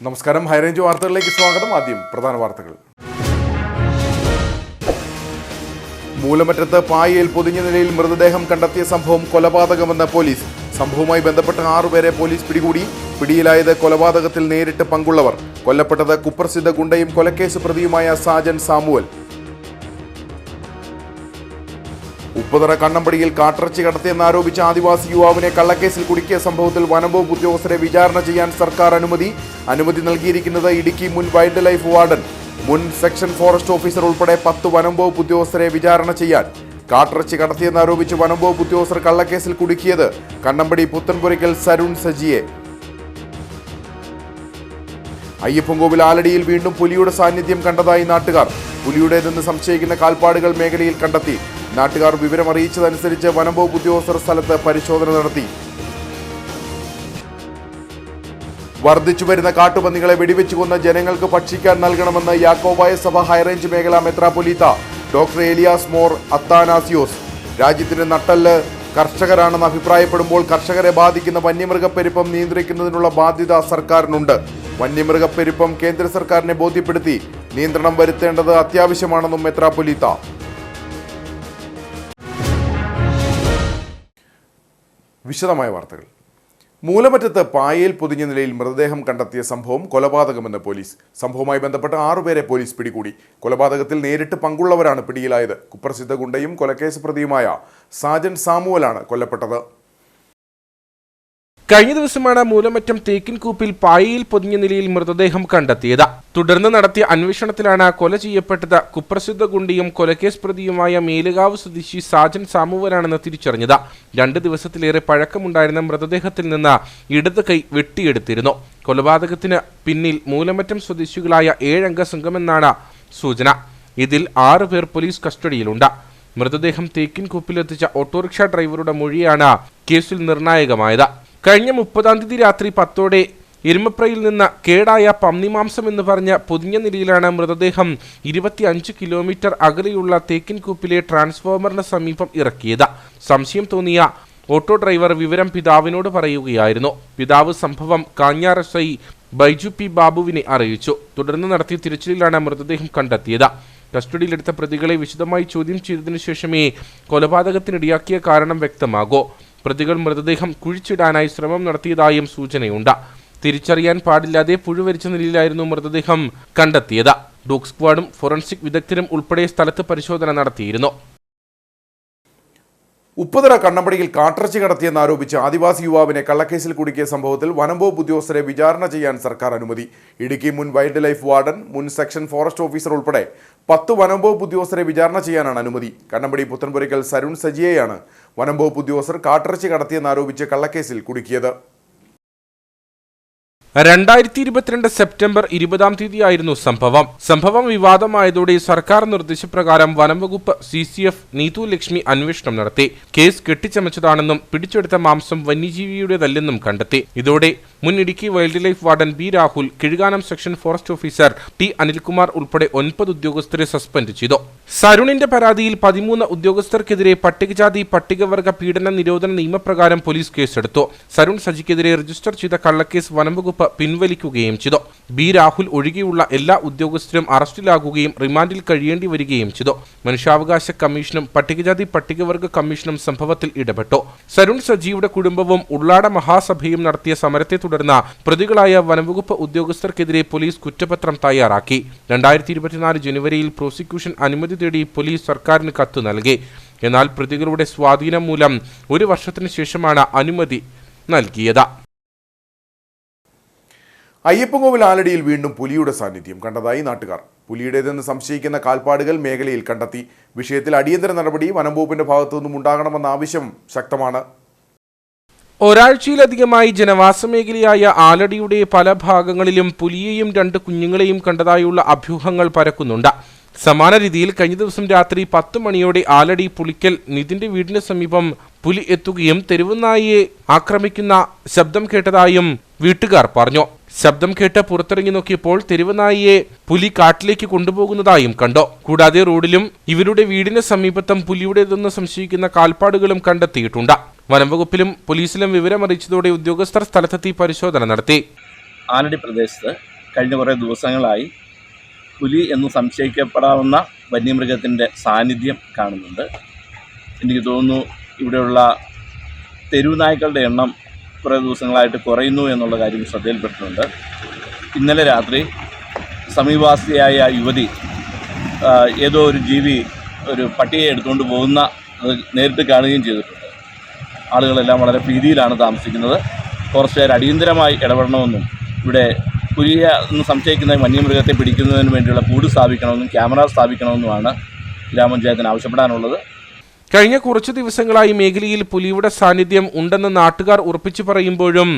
നമസ്കാരം, ഹൈറേഞ്ച് വാർത്തകളിലേക്ക് സ്വാഗതം. ആദ്യം പ്രധാന വാർത്തകൾ. മൂലമറ്റത്ത് പായയിൽ പൊതിഞ്ഞ നിലയിൽ മൃതദേഹം കണ്ടെത്തിയ സംഭവം കൊലപാതകമെന്ന് പോലീസ്. സംഭവവുമായി ബന്ധപ്പെട്ട് 6 പേരെ പോലീസ് പിടികൂടി. പിടിയിലായത് കൊലപാതകത്തിൽ നേരിട്ട് പങ്കുള്ളവർ. കൊല്ലപ്പെട്ടത് കുപ്രസിദ്ധ ഗുണ്ടയും കൊലക്കേസ് പ്രതിയുമായ സാജൻ സാമുവൽ. ഉപ്പുതറ കണ്ണമ്പടിയിൽ കാട്ടിറച്ചി കടത്തിയെന്നാരോപിച്ച ആദിവാസി യുവാവിനെ കള്ളക്കേസിൽ കുടുക്കിയ സംഭവത്തിൽ വനംവകുപ്പ് ഉദ്യോഗസ്ഥരെ വിചാരണ ചെയ്യാൻ സർക്കാർ അനുമതി നൽകിയിരിക്കുന്നത് ഇടുക്കി മുൻ വൈൽഡ് ലൈഫ് വാർഡൻ, മുൻ സെക്ഷൻ ഫോറസ്റ്റ് ഓഫീസർ ഉൾപ്പെടെ 10 വനംവകുപ്പ് ഉദ്യോഗസ്ഥരെ വിചാരണ ചെയ്യാൻ. കാട്ടിറച്ചി കടത്തിയെന്നാരോപിച്ച് വനംവകുപ്പ് ഉദ്യോഗസ്ഥർ കള്ളക്കേസിൽ കുടുക്കിയത് കണ്ണമ്പടി പുത്തൻപുരയ്ക്കൽ സരുൺ സജിയെ. അയ്യപ്പൻകോവിൽ ആലടിയിൽ വീണ്ടും പുലിയുടെ സാന്നിധ്യം കണ്ടതായി നാട്ടുകാർ. പുലിയുടേതെന്ന് സംശയിക്കുന്ന കാൽപ്പാടുകൾ മേഖലയിൽ കണ്ടെത്തി. നാട്ടുകാർ വിവരമറിയിച്ചതനുസരിച്ച് വനംവകുപ്പ് ഉദ്യോഗസ്ഥർ സ്ഥലത്ത് പരിശോധന നടത്തി. വർദ്ധിച്ചുവരുന്ന കാട്ടുപന്നികളെ വെടിവെച്ചു കൊന്ന് ജനങ്ങൾക്ക് ഭക്ഷിക്കാൻ നൽകണമെന്ന് യാക്കോബായ സഭ ഹൈറേഞ്ച് മേഖലാ മെത്രാപ്പൊലീത്ത ഡോക്ടർ ഏലിയാസ് മോർ അത്താനാസിയോസ്. രാജ്യത്തിന്റെ നട്ടെല്ല് കർഷകരാണെന്ന് അഭിപ്രായപ്പെടുമ്പോൾ കർഷകരെ ബാധിക്കുന്ന വന്യമൃഗപ്പെരുപ്പം നിയന്ത്രിക്കുന്നതിനുള്ള ബാധ്യത സർക്കാരിനുണ്ട്. വന്യമൃഗപ്പെരുപ്പം കേന്ദ്ര സർക്കാരിനെ ബോധ്യപ്പെടുത്തി നിയന്ത്രണം വരുത്തേണ്ടത് അത്യാവശ്യമാണെന്നും മെത്രാപ്പൊലീത്ത. വിശദമായ വാർത്തകൾ. മൂലമറ്റത്ത് പായയിൽ പൊതിഞ്ഞ നിലയിൽ മൃതദേഹം കണ്ടെത്തിയ സംഭവം കൊലപാതകമെന്ന് പോലീസ്. സംഭവവുമായി ബന്ധപ്പെട്ട് 6 പേരെ പോലീസ് പിടികൂടി. കൊലപാതകത്തിൽ നേരിട്ട് പങ്കുള്ളവരാണ് പിടിയിലായത്. കുപ്രസിദ്ധ ഗുണ്ടയും കൊലക്കേസ് പ്രതിയുമായ സാജൻ സാമുവലാണ് കൊല്ലപ്പെട്ടത്. കഴിഞ്ഞ ദിവസമാണ് മൂലമറ്റം തേക്കിൻകൂപ്പിൽ പായയിൽ പൊതിഞ്ഞ നിലയിൽ മൃതദേഹം കണ്ടെത്തിയത്. തുടർന്ന് നടത്തിയ അന്വേഷണത്തിലാണ് കൊല ചെയ്യപ്പെട്ടത് കുപ്രസിദ്ധ ഗുണ്ടിയും കൊലക്കേസ് പ്രതിയുമായ മേലുകാവ് സ്വദേശി സാജൻ സാമുവലാണെന്ന് തിരിച്ചറിഞ്ഞത്. 2 ദിവസത്തിലേറെ പഴക്കമുണ്ടായിരുന്ന മൃതദേഹത്തിൽ നിന്ന് ഇടത് കൈ വെട്ടിയെടുത്തിരുന്നു. കൊലപാതകത്തിന് പിന്നിൽ മൂലമറ്റം സ്വദേശികളായ 7 അംഗ സംഘമെന്നാണ് സൂചന. ഇതിൽ 6 പേർ പോലീസ് കസ്റ്റഡിയിലുണ്ട്. മൃതദേഹം തേക്കിൻകൂപ്പിലെത്തിച്ച ഓട്ടോറിക്ഷ ഡ്രൈവറുടെ മൊഴിയാണ് കേസിൽ നിർണായകമായത്. കഴിഞ്ഞ 30-ാം തീയതി രാത്രി 10ഓടെ എരുമപ്രയിൽ നിന്ന് കേടായ പന്നിമാംസം എന്ന് പറഞ്ഞ് പൊതിഞ്ഞ നിലയിലാണ് മൃതദേഹം 25 കിലോമീറ്റർ അകലെയുള്ള തേക്കിൻകൂപ്പിലെ ട്രാൻസ്ഫോമറിന് സമീപം ഇറക്കിയത്. സംശയം തോന്നിയ ഓട്ടോ ഡ്രൈവർ വിവരം പിതാവിനോട് പറയുകയായിരുന്നു. പിതാവ് സംഭവം കാഞ്ഞാർ SI ബൈജു പി ബാബുവിനെ അറിയിച്ചു. തുടർന്ന് നടത്തിയ തിരച്ചിലിലാണ് മൃതദേഹം കണ്ടെത്തിയത്. കസ്റ്റഡിയിലെടുത്ത പ്രതികളെ വിശദമായി ചോദ്യം ചെയ്തതിനു ശേഷമേ കൊലപാതകത്തിനിടയാക്കിയ കാരണം വ്യക്തമാകൂ. പ്രതികൾ മൃതദേഹം കുഴിച്ചിടാനായി ശ്രമം നടത്തിയതായും സൂചനയുണ്ട്. തിരിച്ചറിയാൻ പാടില്ലാതെ പുഴുവരിച്ച നിലയിലായിരുന്നു മൃതദേഹം കണ്ടെത്തിയത്. ഡോഗ് സ്ക്വാഡും ഫോറൻസിക് വിദഗ്ധരും ഉൾപ്പെടെ സ്ഥലത്ത് പരിശോധന നടത്തിയിരുന്നു. ഉപ്പുതറ കണ്ണമ്പടിയിൽ കാട്ടിറച്ചി കടത്തിയെന്നാരോപിച്ച് ആദിവാസി യുവാവിനെ കള്ളക്കേസിൽ കുടുക്കിയ സംഭവത്തിൽ വനംവകുപ്പ് ഉദ്യോഗസ്ഥരെ വിചാരണ ചെയ്യാൻ സർക്കാർ അനുമതി. ഇടുക്കി മുൻ വൈൽഡ് ലൈഫ് വാർഡൻ, മുൻ സെക്ഷൻ ഫോറസ്റ്റ് ഓഫീസർ ഉൾപ്പെടെ 10 വനംവകുപ്പ് ഉദ്യോഗസ്ഥരെ വിചാരണ ചെയ്യാനാണ് അനുമതി. കണ്ണമ്പടി പുത്തൻപുരയ്ക്കൽ സരുൺ സജിയെയാണ് വനംവകുപ്പ് ഉദ്യോഗസ്ഥർ കാട്ടിറച്ചി കടത്തിയെന്നാരോപിച്ച് കള്ളക്കേസിൽ കുടുക്കിയത്. 2022 സെപ്റ്റംബർ 20-ാം തീയതിയായിരുന്നു സംഭവം വിവാദമായതോടെ സർക്കാർ നിർദ്ദേശപ്രകാരം വനംവകുപ്പ് CCF നീതു ലക്ഷ്മി അന്വേഷണം നടത്തി. കേസ് കെട്ടിച്ചമച്ചതാണെന്നും പിടിച്ചെടുത്ത മാംസം വന്യജീവിയുടേതല്ലെന്നും കണ്ടെത്തി. ഇതോടെ മുൻ Idukki wild life warden B Rahul, Kizhukanam section forest officer T Anilkumar ഉൾപ്പെടെ 9 ഉദ്യോഗസ്ഥരെ സസ്പെൻഡ് ചെയ്തു. സരുണിന്റെ പരാതിയിൽ 13 ഉദ്യോഗസ്ഥർക്കെതിരെ പട്ടികജാതി പട്ടികവർഗ പീഡന നിരോധന നിയമപ്രകാരം പോലീസ് കേസെടുത്തു. സരുൺ സജിക്കെതിരെ രജിസ്റ്റർ ചെയ്ത കള്ളക്കേസ് വനംവകുപ്പ് പിൻവലിക്കുകയും ചെയ്തു. B രാഹുൽ ഒഴികെയുള്ള എല്ലാ ഉദ്യോഗസ്ഥരും അറസ്റ്റിലാകുകയും റിമാൻഡിൽ കഴിയേണ്ടി വരികയും ചെയ്തു. മനുഷ്യാവകാശ കമ്മീഷനും പട്ടികജാതി പട്ടികവർഗ കമ്മീഷനും സംഭവത്തിൽ ഇടപെട്ടു. സരുൺ സജിയുടെ കുടുംബവും ഉള്ളാട മഹാസഭയും നടത്തിയ സമരത്തെ തുടർന്ന് പ്രതികളായ വനംവകുപ്പ് ഉദ്യോഗസ്ഥർക്കെതിരെ പോലീസ് കുറ്റപത്രം തയ്യാറാക്കി. 2024 ജനുവരിയിൽ പ്രോസിക്യൂഷൻ അനുമതി തേടി പോലീസ് സർക്കാരിന് കത്ത് നൽകി. എന്നാൽ പ്രതികളുടെ സ്വാധീനം മൂലം 1 വർഷത്തിന് ശേഷമാണ് അനുമതി നൽകിയത്. അയ്യപ്പൻകോവിൽ ആലടിയിൽ വീണ്ടും പുലിയുടെ സാന്നിധ്യം കണ്ടതായി നാട്ടുകാർ. പുലിയുടേതെന്ന് സംശയിക്കുന്ന കാൽപ്പാടുകൾ മേഖലയിൽ കണ്ടെത്തി. വിഷയത്തിൽ അടിയന്തര നടപടി വനംവകുപ്പിന്റെ ഭാഗത്തുനിന്നും ഉണ്ടാകണമെന്ന ആവശ്യം ശക്തമാണ്. ഒരാഴ്ചയിലധികമായി ജനവാസ മേഖലയായ ആലടിയുടെ പല ഭാഗങ്ങളിലും പുലിയെയും 2 കുഞ്ഞുങ്ങളെയും കണ്ടതായുള്ള അഭ്യൂഹങ്ങൾ പരക്കുന്നുണ്ട്. സമാന രീതിയിൽ കഴിഞ്ഞ ദിവസം രാത്രി 10 മണിയോടെ ആലടി പുളിക്കൽ നിതിന്റെ വീടിന് സമീപം പുലി എത്തുകയും തെരുവുനായിയെ ആക്രമിക്കുന്ന ശബ്ദം കേട്ടതായും വീട്ടുകാർ പറഞ്ഞു. ശബ്ദം കേട്ട് പുറത്തിറങ്ങി നോക്കിയപ്പോൾ തെരുവുനായിയെ പുലി കാട്ടിലേക്ക് കൊണ്ടുപോകുന്നതായും കണ്ടു. കൂടാതെ റോഡിലും ഇവരുടെ വീടിന് സമീപത്തും പുലിയുടേതെന്ന് സംശയിക്കുന്ന കാൽപ്പാടുകളും കണ്ടെത്തിയിട്ടുണ്ട്. വനംവകുപ്പിലും പോലീസിലും വിവരമറിയിച്ചതോടെ ഉദ്യോഗസ്ഥർ സ്ഥലത്തെത്തി പരിശോധന നടത്തി. ആലടി പ്രദേശത്ത് കഴിഞ്ഞ കുറേ ദിവസങ്ങളായി പുലി എന്ന് സംശയിക്കപ്പെടാവുന്ന വന്യമൃഗത്തിൻ്റെ സാന്നിധ്യം കാണുന്നുണ്ട്. എനിക്ക് തോന്നുന്നു ഇവിടെയുള്ള തെരുവ് നായ്ക്കളുടെ എണ്ണം കുറേ ദിവസങ്ങളായിട്ട് കുറയുന്നു എന്നുള്ള കാര്യം ശ്രദ്ധയിൽപ്പെട്ടിട്ടുണ്ട്. ഇന്നലെ രാത്രി സമീപവാസിയായ യുവതി ഏതോ ഒരു ജീവി ഒരു പട്ടിയെ എടുത്തുകൊണ്ട് പോകുന്ന നേരിട്ട് കാണുകയും ചെയ്തിട്ടുണ്ട്. ആളുകളെല്ലാം വളരെ ഭീതിയിലാണ് താമസിക്കുന്നത്. ഫോറസ്റ്റുകാർ അടിയന്തരമായി ഇടപെടണമെന്നും ഇവിടെ പുലിയെ എന്ന് സംശയിക്കുന്ന വന്യമൃഗത്തെ പിടിക്കുന്നതിന് വേണ്ടിയുള്ള കൂട് സ്ഥാപിക്കണമെന്നും ക്യാമറ സ്ഥാപിക്കണമെന്നുമാണ് ഗ്രാമപഞ്ചായത്തിന് ആവശ്യപ്പെടാനുള്ളത്. കഴിഞ്ഞ കുറച്ചു ദിവസങ്ങളായി മേഖലയിൽ പുലിയുടെ സാന്നിധ്യം ഉണ്ടെന്ന് നാട്ടുകാർ ഉറപ്പിച്ചു പറയുമ്പോഴും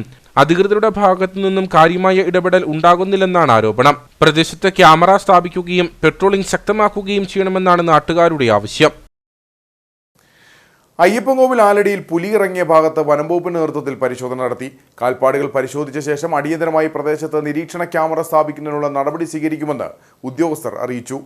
അധികൃതരുടെ ഭാഗത്തു നിന്നും കാര്യമായ ഇടപെടൽ ഉണ്ടാകുന്നില്ലെന്നാണ് ആരോപണം. പ്രദേശത്ത് ക്യാമറ സ്ഥാപിക്കുകയും പെട്രോളിംഗ് ശക്തമാക്കുകയും ചെയ്യണമെന്നാണ് നാട്ടുകാരുടെ ആവശ്യം. അയ്യപ്പൻകോവിൽ ആലടിയിൽ പുലി ഇറങ്ങിയ ഭാഗത്ത് വനംവകുപ്പിന്റെ നേതൃത്വത്തിൽ പരിശോധന നടത്തി. കാൽപ്പാടുകൾ പരിശോധിച്ച ശേഷം അടിയന്തരമായി പ്രദേശത്ത് നിരീക്ഷണ ക്യാമറ സ്ഥാപിക്കുന്നതിനുള്ള നടപടി സ്വീകരിക്കുമെന്ന് ഉദ്യോഗസ്ഥർ അറിയിച്ചു.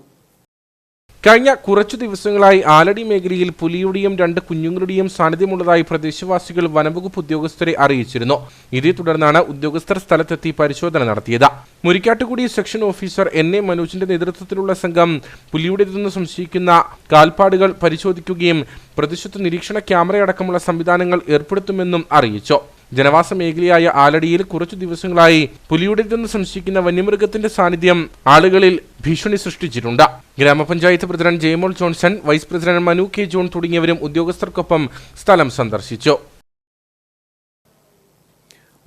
കഴിഞ്ഞ കുറച്ചു ദിവസങ്ങളായി ആലടി മേഖലയിൽ പുലിയുടെയും 2 കുഞ്ഞുങ്ങളുടെയും സാന്നിധ്യമുള്ളതായി പ്രദേശവാസികൾ വനംവകുപ്പ് ഉദ്യോഗസ്ഥരെ അറിയിച്ചിരുന്നു. ഇതേ തുടർന്നാണ് ഉദ്യോഗസ്ഥർ സ്ഥലത്തെത്തി പരിശോധന നടത്തിയത്. മുരിക്കാട്ടുകുടി സെക്ഷൻ ഓഫീസർ NA മനോജിന്റെ നേതൃത്വത്തിലുള്ള സംഘം പുലിയുടേതെന്ന് സംശയിക്കുന്ന കാൽപ്പാടുകൾ പരിശോധിക്കുകയും പ്രദേശത്ത് നിരീക്ഷണ ക്യാമറയടക്കമുള്ള സംവിധാനങ്ങൾ ഏർപ്പെടുത്തുമെന്നും അറിയിച്ചു. ജനവാസ മേഖലയായ ആലടിയിൽ കുറച്ചു ദിവസങ്ങളായി പുലിയുടേതെന്ന് സംശയിക്കുന്ന വന്യമൃഗത്തിന്റെ സാന്നിധ്യം ആളുകളിൽ ഭീഷണി സൃഷ്ടിച്ചിട്ടുണ്ട്. Grama panchayat president Jayamol Johnson, vice president Manu K John തുടങ്ങിയവരും ഉദ്യോഗസ്ഥർക്കൊപ്പം സ്ഥലം സന്ദർശിച്ചു.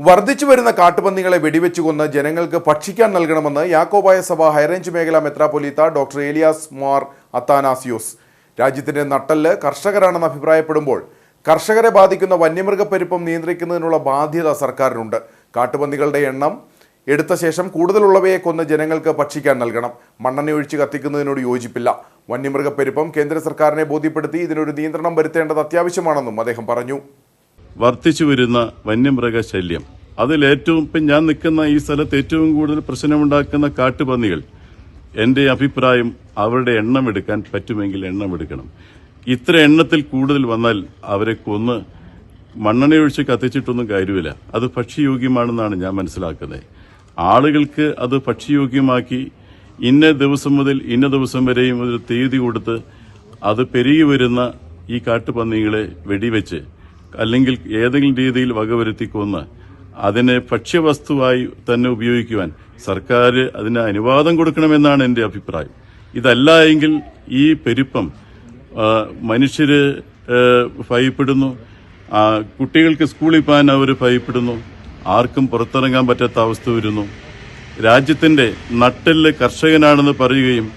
വർദ്ധിച്ചുവരുന്ന കാട്ടുപന്നികളെ വെടിവെച്ചു കൊന്ന് ജനങ്ങൾക്ക് ഭക്ഷിക്കാൻ നൽകണമെന്ന് യാക്കോബായ സഭ ഹൈറേഞ്ച് മേഖലാ മെത്രാപ്പൊലീത്ത ഡോക്ടർ ഏലിയാസ് മാർ അത്താനാസിയോസ്. രാജ്യത്തിന്റെ നട്ടെല്ല് കർഷകരാണെന്ന് അഭിപ്രായപ്പെടുമ്പോൾ കർഷകരെ ബാധിക്കുന്ന വന്യമൃഗപ്പെരുപ്പം നിയന്ത്രിക്കുന്നതിനുള്ള ബാധ്യത സർക്കാരിനുണ്ട്. കാട്ടുപന്നികളുടെ എണ്ണം എടുത്ത ശേഷം കൂടുതലുള്ളവയെ കൊന്ന് ജനങ്ങൾക്ക് ഭക്ഷിക്കാൻ നൽകണം. മണ്ണെണ്ണയൊഴിച്ച് കത്തിക്കുന്നതിനോട് യോജിപ്പില്ല. വന്യമൃഗപ്പെരുപ്പം കേന്ദ്ര സർക്കാരിനെ ബോധ്യപ്പെടുത്തി ഇതിനൊരു നിയന്ത്രണം വരുത്തേണ്ടത് അത്യാവശ്യമാണെന്നും അദ്ദേഹം പറഞ്ഞു. വർദ്ധിച്ചു വരുന്ന വന്യമൃഗശല്യം, അതിലേറ്റവും ഇപ്പം ഞാൻ നിൽക്കുന്ന ഈ സ്ഥലത്ത് ഏറ്റവും കൂടുതൽ പ്രശ്നമുണ്ടാക്കുന്ന കാട്ടുപന്നികൾ. എൻ്റെ അഭിപ്രായം അവരുടെ എണ്ണം എടുക്കാൻ പറ്റുമെങ്കിൽ എണ്ണം എടുക്കണം. ഇത്ര എണ്ണത്തിൽ കൂടുതൽ വന്നാൽ അവരെ കൊന്ന് മണ്ണെണ്ണയൊഴിച്ച് കത്തിച്ചിട്ടൊന്നും കാര്യമില്ല. അത് ഭക്ഷ്യയോഗ്യമാണെന്നാണ് ഞാൻ മനസ്സിലാക്കുന്നത്. ആളുകൾക്ക് അത് ഭക്ഷ്യയോഗ്യമാക്കി ഇന്ന ദിവസം മുതൽ ഇന്ന ദിവസം വരെയും ഒരു തീയതി കൊടുത്ത് അത് പെരുകി വരുന്ന ഈ കാട്ടുപന്നികളെ വെടിവെച്ച് അല്ലെങ്കിൽ ഏതെങ്കിലും രീതിയിൽ വകവരുത്തി കൊന്ന് അതിനെ ഭക്ഷ്യവസ്തുവായി തന്നെ ഉപയോഗിക്കുവാൻ സർക്കാർ അതിന് അനുവാദം കൊടുക്കണമെന്നാണ് എൻ്റെ അഭിപ്രായം. ഇതല്ല എങ്കിൽ ഈ പെരുപ്പം മനുഷ്യര് ഭയപ്പെടുന്നു, കുട്ടികൾക്ക് സ്കൂളിൽ പോകാൻ അവർ ഭയപ്പെടുന്നു, ആർക്കും പുറത്തിറങ്ങാൻ പറ്റാത്ത അവസ്ഥ വരുന്നു. രാജ്യത്തിന്റെ നട്ടെല്ല് കർഷകനാണെന്ന് പറയുകയും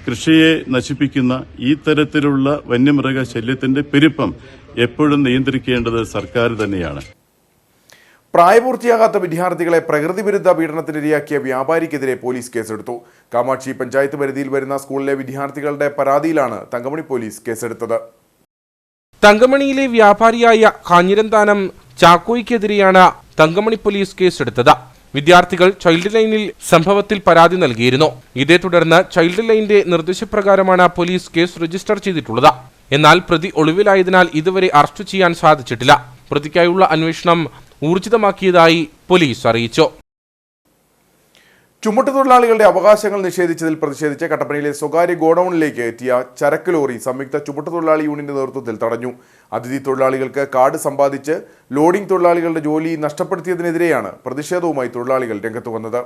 കൃഷിയെ നശിപ്പിക്കുന്ന ഈ തരത്തിലുള്ള വന്യമൃഗ ശല്യത്തിന്റെ പെരുപ്പം എപ്പോഴും നിയന്ത്രിക്കേണ്ടത് സർക്കാർ തന്നെയാണ്. പ്രായപൂർത്തിയാകാത്ത വിദ്യാർത്ഥികളെ പ്രകൃതി വിരുദ്ധ പീഡനത്തിനിരയാക്കിയ വ്യാപാരിക്കെതിരെ പോലീസ് കേസെടുത്തു. കാമാക്ഷി പഞ്ചായത്ത് പരിധിയിൽ വരുന്ന സ്കൂളിലെ വിദ്യാർത്ഥികളുടെ പരാതിയിലാണ് തങ്കമണി പോലീസ് കേസെടുത്തത്. തങ്കമണിയിലെ വ്യാപാരിയായ കാഞ്ഞിരന്താനം ചാക്കോയ്ക്കെതിരെയാണ് തങ്കമണി പോലീസ് കേസെടുത്തത്. വിദ്യാർത്ഥികൾ ചൈൽഡ് ലൈനിൽ സംഭവത്തിൽ പരാതി നൽകിയിരുന്നു. ഇതേ തുടർന്ന് ചൈൽഡ് ലൈനിന്റെ നിർദ്ദേശപ്രകാരമാണ് പോലീസ് കേസ് രജിസ്റ്റർ ചെയ്തിട്ടുള്ളത്. എന്നാൽ പ്രതി ഒളിവിലായതിനാൽ ഇതുവരെ അറസ്റ്റ് ചെയ്യാൻ സാധിച്ചിട്ടില്ല. പ്രതിക്കായുള്ള അന്വേഷണം ഊർജിതമാക്കിയതായി പോലീസ് അറിയിച്ചു. ചുമട്ടുതൊഴിലാളികളുടെ അവകാശങ്ങൾ നിഷേധിച്ചതിൽ പ്രതിഷേധിച്ച് കട്ടപ്പനയിലെ സ്വകാര്യ ഗോഡൌണിലേക്ക് എത്തിയ ചരക്ക് ലോറി സംയുക്ത ചുമട്ടുതൊഴിലാളി യൂണിയന്റെ നേതൃത്വത്തിൽ തടഞ്ഞു. അതിഥി തൊഴിലാളികൾക്ക് കാർഡ് സമ്പാദിച്ച് ലോഡിംഗ് തൊഴിലാളികളുടെ ജോലി നഷ്ടപ്പെടുത്തിയതിനെതിരെയാണ് പ്രതിഷേധവുമായി തൊഴിലാളികൾ രംഗത്ത് വന്നത്.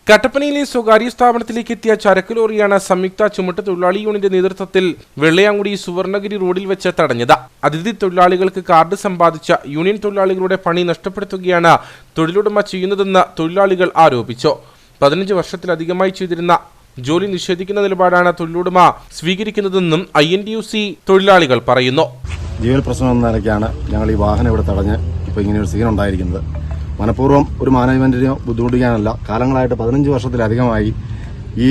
കട്ടപ്പനയിലെ സ്വകാര്യ സ്ഥാപനത്തിലേക്ക് എത്തിയ ചരക്ക് ലോറിയാണ് സംയുക്ത ചുമട്ട് തൊഴിലാളി യൂണിയന്റെ നേതൃത്വത്തിൽ വെള്ളയാങ്കുടി സുവർണഗിരി റോഡിൽ വെച്ച് തടഞ്ഞത്. അതിഥി തൊഴിലാളികൾക്ക് കാർഡ് സമ്പാദിച്ച യൂണിയൻ തൊഴിലാളികളുടെ പണി നഷ്ടപ്പെടുത്തുകയാണ് തൊഴിലുടമ ചെയ്യുന്നതെന്ന് തൊഴിലാളികൾ ആരോപിച്ചു. 15 വർഷത്തിലധികമായി ചെയ്തിരുന്ന ജോലി നിഷേധിക്കുന്ന നിലപാടാണ് തൊഴിലുടമ സ്വീകരിക്കുന്നതെന്നും INTUC തൊഴിലാളികൾ പറയുന്നു. ജീവൽ പ്രശ്നം എന്ന നിലയ്ക്കാണ് ഞങ്ങൾ ഈ വാഹനം ഇവിടെ തടഞ്ഞ് ഇപ്പോൾ ഇങ്ങനെയൊരു സീൻ ഉണ്ടായിരിക്കുന്നത്. മനഃപൂർവ്വം ഒരു മാനേജ്മെന്റിനെ ബുദ്ധിമുട്ടിക്കാനല്ല. കാലങ്ങളായിട്ട് 15 വർഷത്തിലധികമായി ഈ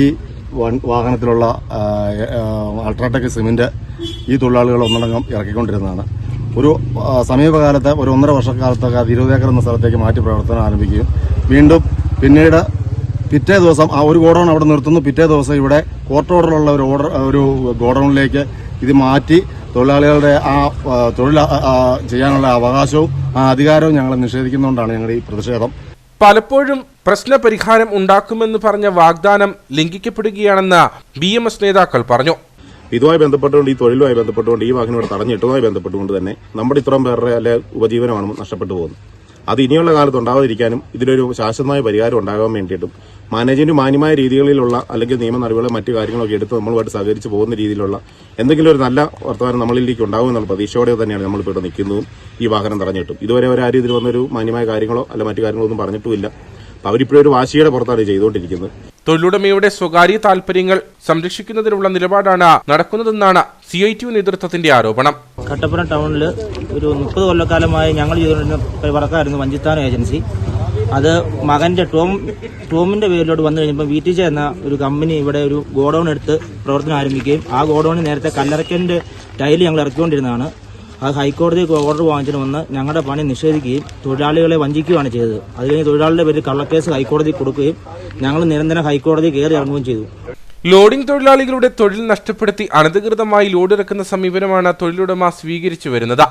വാഹനത്തിലുള്ള അൾട്രാടെക് സിമെന്റ് ഈ തൊഴിലാളികൾ ഒന്നടങ്കം ഇറക്കിക്കൊണ്ടിരുന്നതാണ്. ഒരു സമീപകാലത്ത് ഒരു 1.5 വർഷക്കാലത്തൊക്കെ 20 ഏക്കർ എന്ന സ്ഥലത്തേക്ക് മാറ്റി പ്രവർത്തനം ആരംഭിക്കുകയും വീണ്ടും പിന്നീട് പിറ്റേ ദിവസം ആ ഒരു ഗോഡൌൺ അവിടെ നിർത്തുന്നു. പിറ്റേ ദിവസം ഇവിടെ കോർട്ട് ഓർഡറുള്ള ഒരു ഗോഡൌണിലേക്ക് ഇത് മാറ്റി തൊഴിലാളികളുടെ ആ തൊഴിൽ ചെയ്യാനുള്ള അവകാശവും ആ അധികാരവും ഞങ്ങൾ നിഷേധിക്കുന്നതുകൊണ്ടാണ് ഞങ്ങളുടെ ഈ പ്രതിഷേധം. പലപ്പോഴും പ്രശ്നപരിഹാരം ഉണ്ടാക്കുമെന്ന് പറഞ്ഞ വാഗ്ദാനം ലംഘിക്കപ്പെടുകയാണെന്ന് BMS നേതാക്കൾ പറഞ്ഞു. ഇതുമായി ബന്ധപ്പെട്ടുകൊണ്ട്, ഈ തൊഴിലുമായി ബന്ധപ്പെട്ടുകൊണ്ട്, ഈ വാഹനം ഇവിടെ തടഞ്ഞിട്ടതുമായി ബന്ധപ്പെട്ടുകൊണ്ട് തന്നെ നമ്മുടെ ഇത്രയും പേരുടെ ഉപജീവനമാണ് നഷ്ടപ്പെട്ടു പോകുന്നത്. അത് ഇനിയുള്ള കാലത്ത് ഉണ്ടാവാതിരിക്കാനും ഇതിലൊരു ശാശ്വതമായ പരിഹാരം ഉണ്ടാകാൻ വേണ്ടിയിട്ടും മാനേജ്മെന്റ് മാന്യമായ രീതികളിലുള്ള അല്ലെങ്കിൽ നിയമ നടപടികളോ മറ്റു കാര്യങ്ങളൊക്കെ എടുത്ത് നമ്മളുമായിട്ട് സഹകരിച്ച് പോകുന്ന രീതിയിലുള്ള എന്തെങ്കിലും ഒരു നല്ല വർത്തമാനം നമ്മളിലേക്ക് ഉണ്ടാകുമെന്നുള്ള പ്രതീക്ഷയോടെ തന്നെയാണ് നമ്മളിപ്പോൾ ഇവിടെ നിൽക്കുന്നതും ഈ വാഹനം തടഞ്ഞിട്ടും. ഇതുവരെ ആരും ഇതിൽ വന്നൊരു മാന്യമായ കാര്യങ്ങളോ അല്ല മറ്റു കാര്യങ്ങളോ ഒന്നും പറഞ്ഞിട്ടുമില്ല. അവരിപ്പോഴും ഒരു വാശിയുടെ പുറത്താണ് ചെയ്തുകൊണ്ടിരിക്കുന്നത്. തൊഴിലുടമയുടെ സ്വകാര്യ താൽപര്യങ്ങൾ സംരക്ഷിക്കുന്നതിനുള്ള നിലപാടാണ് നടക്കുന്നതെന്നാണ് CITU നേതൃത്വത്തിന്റെ ആരോപണം. കട്ടപ്പന ടൗണിൽ ഒരു 30 കൊല്ലക്കാലമായി ഞങ്ങൾ ചെയ്തുകൊണ്ടിരുന്ന വർക്കായിരുന്നു വഞ്ചിത്താനം ഏജൻസി. അത് മകന്റെ ടോമിന്റെ പേരിലോട്ട് വന്നു കഴിഞ്ഞപ്പോൾ VTJ എന്ന ഒരു കമ്പനി ഇവിടെ ഒരു ഗോഡൌൺ എടുത്ത് പ്രവർത്തനം ആരംഭിക്കുകയും ആ ഗോഡൌണിൽ നേരത്തെ കല്ലറയ്ക്കലിന്റെ ടൈല് ഞങ്ങൾ ഇറക്കിക്കൊണ്ടിരുന്നതാണ്. അത് ഹൈക്കോടതി ഓർഡർ വാങ്ങിച്ചിട്ട് വന്ന് ഞങ്ങളുടെ പണി നിഷേധിക്കുകയും തൊഴിലാളികളെ വഞ്ചിക്കുകയാണ് ചെയ്തത്. അത് കഴിഞ്ഞ് തൊഴിലാളിയുടെ പേരിൽ കള്ളക്കേസ് ഹൈക്കോടതി കൊടുക്കുകയും ഞങ്ങൾ നിരന്തരം ഹൈക്കോടതി കയറി ഇറങ്ങുകയും ചെയ്തു. ലോഡിംഗ് തൊഴിലാളികളുടെ തൊഴിൽ നഷ്ടപ്പെടുത്തി അനധികൃതമായി ലോഡിറക്കുന്ന സമീപനമാണ് തൊഴിലുടമ സ്വീകരിച്ചു വരുന്നത്.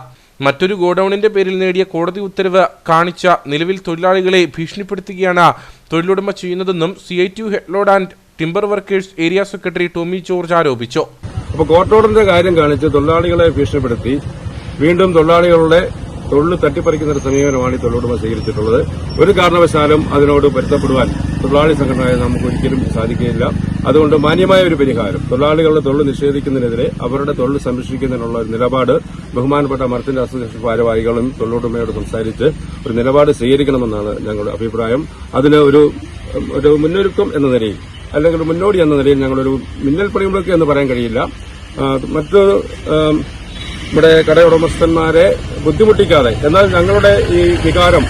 മറ്റൊരു ഗോഡൌണിന്റെ പേരിൽ നേടിയ കോടതി ഉത്തരവ് കാണിച്ച നിലവിൽ തൊഴിലാളികളെ ഭീഷണിപ്പെടുത്തുകയാണ് തൊഴിലുടമ ചെയ്യുന്നതെന്നും CITU head load and timber workers area secretary Tomy George ആരോപിച്ചു. അപ്പോൾ കോർട്ട് ഓർഡറിന്റെ കാര്യം കാണിച്ച് തൊഴിലാളികളെ ഭീഷണിപ്പെടുത്തി വീണ്ടും തൊഴിലാളികളുടെ തൊഴിൽ തട്ടിപ്പറിക്കുന്ന ഒരു സമീപനമാണ് ഈ തൊഴിലുടമ സ്വീകരിച്ചിട്ടുള്ളത്. ഒരു കാരണവശാലും അതിനോട് പൊരുത്തപ്പെടുവാൻ തൊഴിലാളി സംഘടനയായി നമുക്ക് ഒരിക്കലും സാധിക്കുകയില്ല. അതുകൊണ്ട് മാന്യമായ ഒരു പരിഹാരം, തൊഴിലാളികളുടെ തൊഴിൽ നിഷേധിക്കുന്നതിനെതിരെ അവരുടെ തൊഴിൽ സംരക്ഷിക്കുന്നതിനുള്ള ഒരു നിലപാട് ബഹുമാനപ്പെട്ട മർച്ചന്റ് അസോസിയേഷൻ ഭാരവാഹികളും തൊഴിലുടമയോട് സംസാരിച്ച് ഒരു നിലപാട് സ്വീകരിക്കണമെന്നാണ് ഞങ്ങളുടെ അഭിപ്രായം. അതിന് ഒരു മുന്നൊരുക്കം എന്ന നിലയിൽ അല്ലെങ്കിൽ മുന്നോടി എന്ന നിലയിൽ ഞങ്ങളൊരു മിന്നൽ പണിമുടക്ക് എന്ന് പറയാൻ കഴിയില്ല. ഇവിടെ കടയുടമസ്ഥന്മാരെ ബുദ്ധിമുട്ടിക്കാതെ, എന്നാൽ ഞങ്ങളുടെ ഈ വികാരം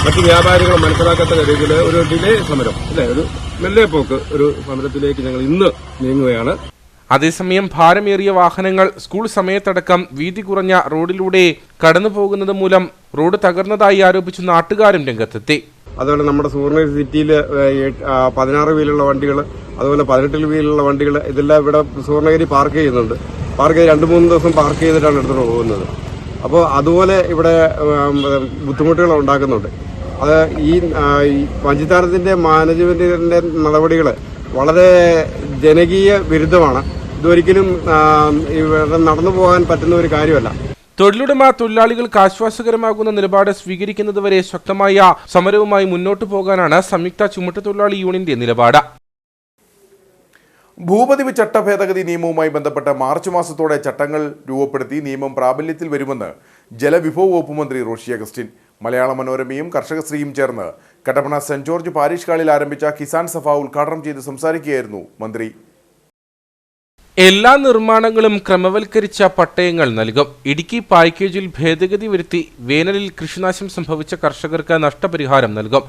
മറ്റു വ്യാപാരികൾ മനസ്സിലാക്കാത്ത രീതിയിൽ ഒരു ഡിലേ സമരം, ഒരു മെല്ലെ പോക്ക് ഒരു സമരത്തിലേക്ക് ഞങ്ങൾ ഇന്ന് നീങ്ങുകയാണ്. അതേസമയം ഭാരമേറിയ വാഹനങ്ങൾ സ്കൂൾ സമയത്തടക്കം വീതി കുറഞ്ഞ റോഡിലൂടെ കടന്നു പോകുന്നത് മൂലം റോഡ് തകർന്നതായി ആരോപിച്ച് നാട്ടുകാരും രംഗത്തെത്തി. അതുപോലെ നമ്മുടെ സുവർണഗിരി സിറ്റിയിൽ 16 വീലുള്ള വണ്ടികൾ, അതുപോലെ 18 വീലുള്ള വണ്ടികൾ ഇതെല്ലാം ഇവിടെ സുവർണഗിരി പാർക്ക് ചെയ്യുന്നുണ്ട്. പാർക്ക് ചെയ്ത് 2-3 ദിവസം പാർക്ക് ചെയ്തിട്ടാണ് എടുത്തുകൊണ്ട് പോകുന്നത്. അപ്പോൾ അതുപോലെ ഇവിടെ ബുദ്ധിമുട്ടുകൾ ഉണ്ടാക്കുന്നുണ്ട്. അത് ഈ വഞ്ചിത്താനത്തിന്റെ മാനേജ്മെന്റിന്റെ നടപടികൾ വളരെ ജനകീയ വിരുദ്ധമാണ്. ഇതൊരിക്കലും ഇവിടെ നടന്നു പോകാൻ പറ്റുന്ന ഒരു കാര്യമല്ല. തൊഴിലുടമ തൊഴിലാളികൾക്ക് ആശ്വാസകരമാകുന്ന നിലപാട് സ്വീകരിക്കുന്നതുവരെ ശക്തമായ സമരവുമായി മുന്നോട്ടു പോകാനാണ് സംയുക്ത ചുമട്ടുതൊഴിലാളി യൂണിയന്റെ നിലപാട്. ഭൂപതിവ് ചട്ട ഭേദഗതി നിയമവുമായി ബന്ധപ്പെട്ട മാർച്ച് മാസത്തോടെ ചട്ടങ്ങൾ രൂപപ്പെടുത്തി നിയമം പ്രാബല്യത്തിൽ വരുമെന്ന് ജലവിഭവ വകുപ്പ് മന്ത്രി റോഷി അഗസ്റ്റിൻ. മലയാള മനോരമയും കർഷകശ്രീയും ചേർന്ന് കട്ടപ്പന സെന്റ് ജോർജ് പാരിഷ് ഹാളിൽ ആരംഭിച്ച കിസാൻ സഭ ഉദ്ഘാടനം ചെയ്ത് സംസാരിക്കുകയായിരുന്നു മന്ത്രി. എല്ലാ നിർമ്മാണങ്ങളും ക്രമവൽക്കരിച്ച പട്ടയങ്ങൾ നൽകും. ഇടുക്കി പാക്കേജിൽ ഭേദഗതി വരുത്തി വേനലിൽ കൃഷിനാശം സംഭവിച്ച കർഷകർക്ക് നഷ്ടപരിഹാരം നൽകും.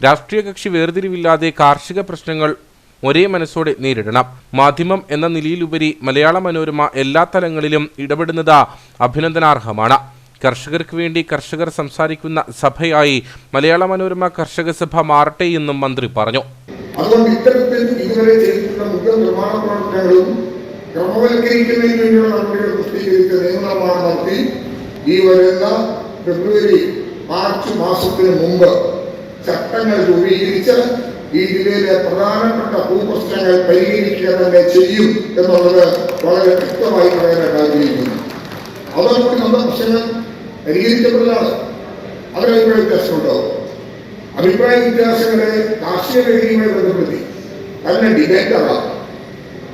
രാഷ്ട്രീയ കക്ഷി വേർതിരിവില്ലാതെ കാർഷിക പ്രശ്നങ്ങൾ ഒരേ മനസ്സോടെ നേരിടണം. മാധ്യമം എന്ന നിലയിലുപരി മലയാള മനോരമ എല്ലാ തലങ്ങളിലും ഇടപെടുന്നത് അഭിനന്ദനാർഹമാണ്. കർഷകർക്ക് വേണ്ടി കർഷകർ സംസാരിക്കുന്ന സഭയായി മലയാള മനോരമ കർഷക സഭ മാറട്ടെ എന്നും മന്ത്രി പറഞ്ഞു. അതുകൊണ്ട് ഇത്തരത്തിൽ ഇതുവരെ ചെയ്തിട്ടുള്ള മുഴുവൻ നിർമ്മാണ പ്രവർത്തനങ്ങളും ക്രമവൽക്കരിക്കുന്നതിന് വേണ്ടിയുള്ള നടപടികൾ പ്രസിദ്ധീകരിച്ച നിയമനിർമ്മാണം നടത്തി ഈ വരുന്ന ഫെബ്രുവരി മാർച്ച് മാസത്തിന് മുമ്പ് ചട്ടങ്ങൾ രൂപീകരിച്ച് ഈ ജില്ലയിലെ പ്രധാനപ്പെട്ട ഭൂപ്രശ്നങ്ങൾ പരിഹരിക്കുക തന്നെ ചെയ്യും എന്നുള്ളത് വളരെ വ്യക്തമായി പറയാനായിട്ട് ആഗ്രഹിക്കുന്നു. അതോടുകൂടി നമ്മുടെ പ്രശ്നങ്ങൾ പരിഹരിക്കപ്പെടുന്നതാണ്. അതിലഭിപ്രായ വ്യത്യാസമുണ്ടാവും. അഭിപ്രായ വ്യത്യാസങ്ങളെ കാർഷിക മേഖലയുമായി ബന്ധപ്പെടുത്തി നല്ല ഡിബേറ്റാകാം,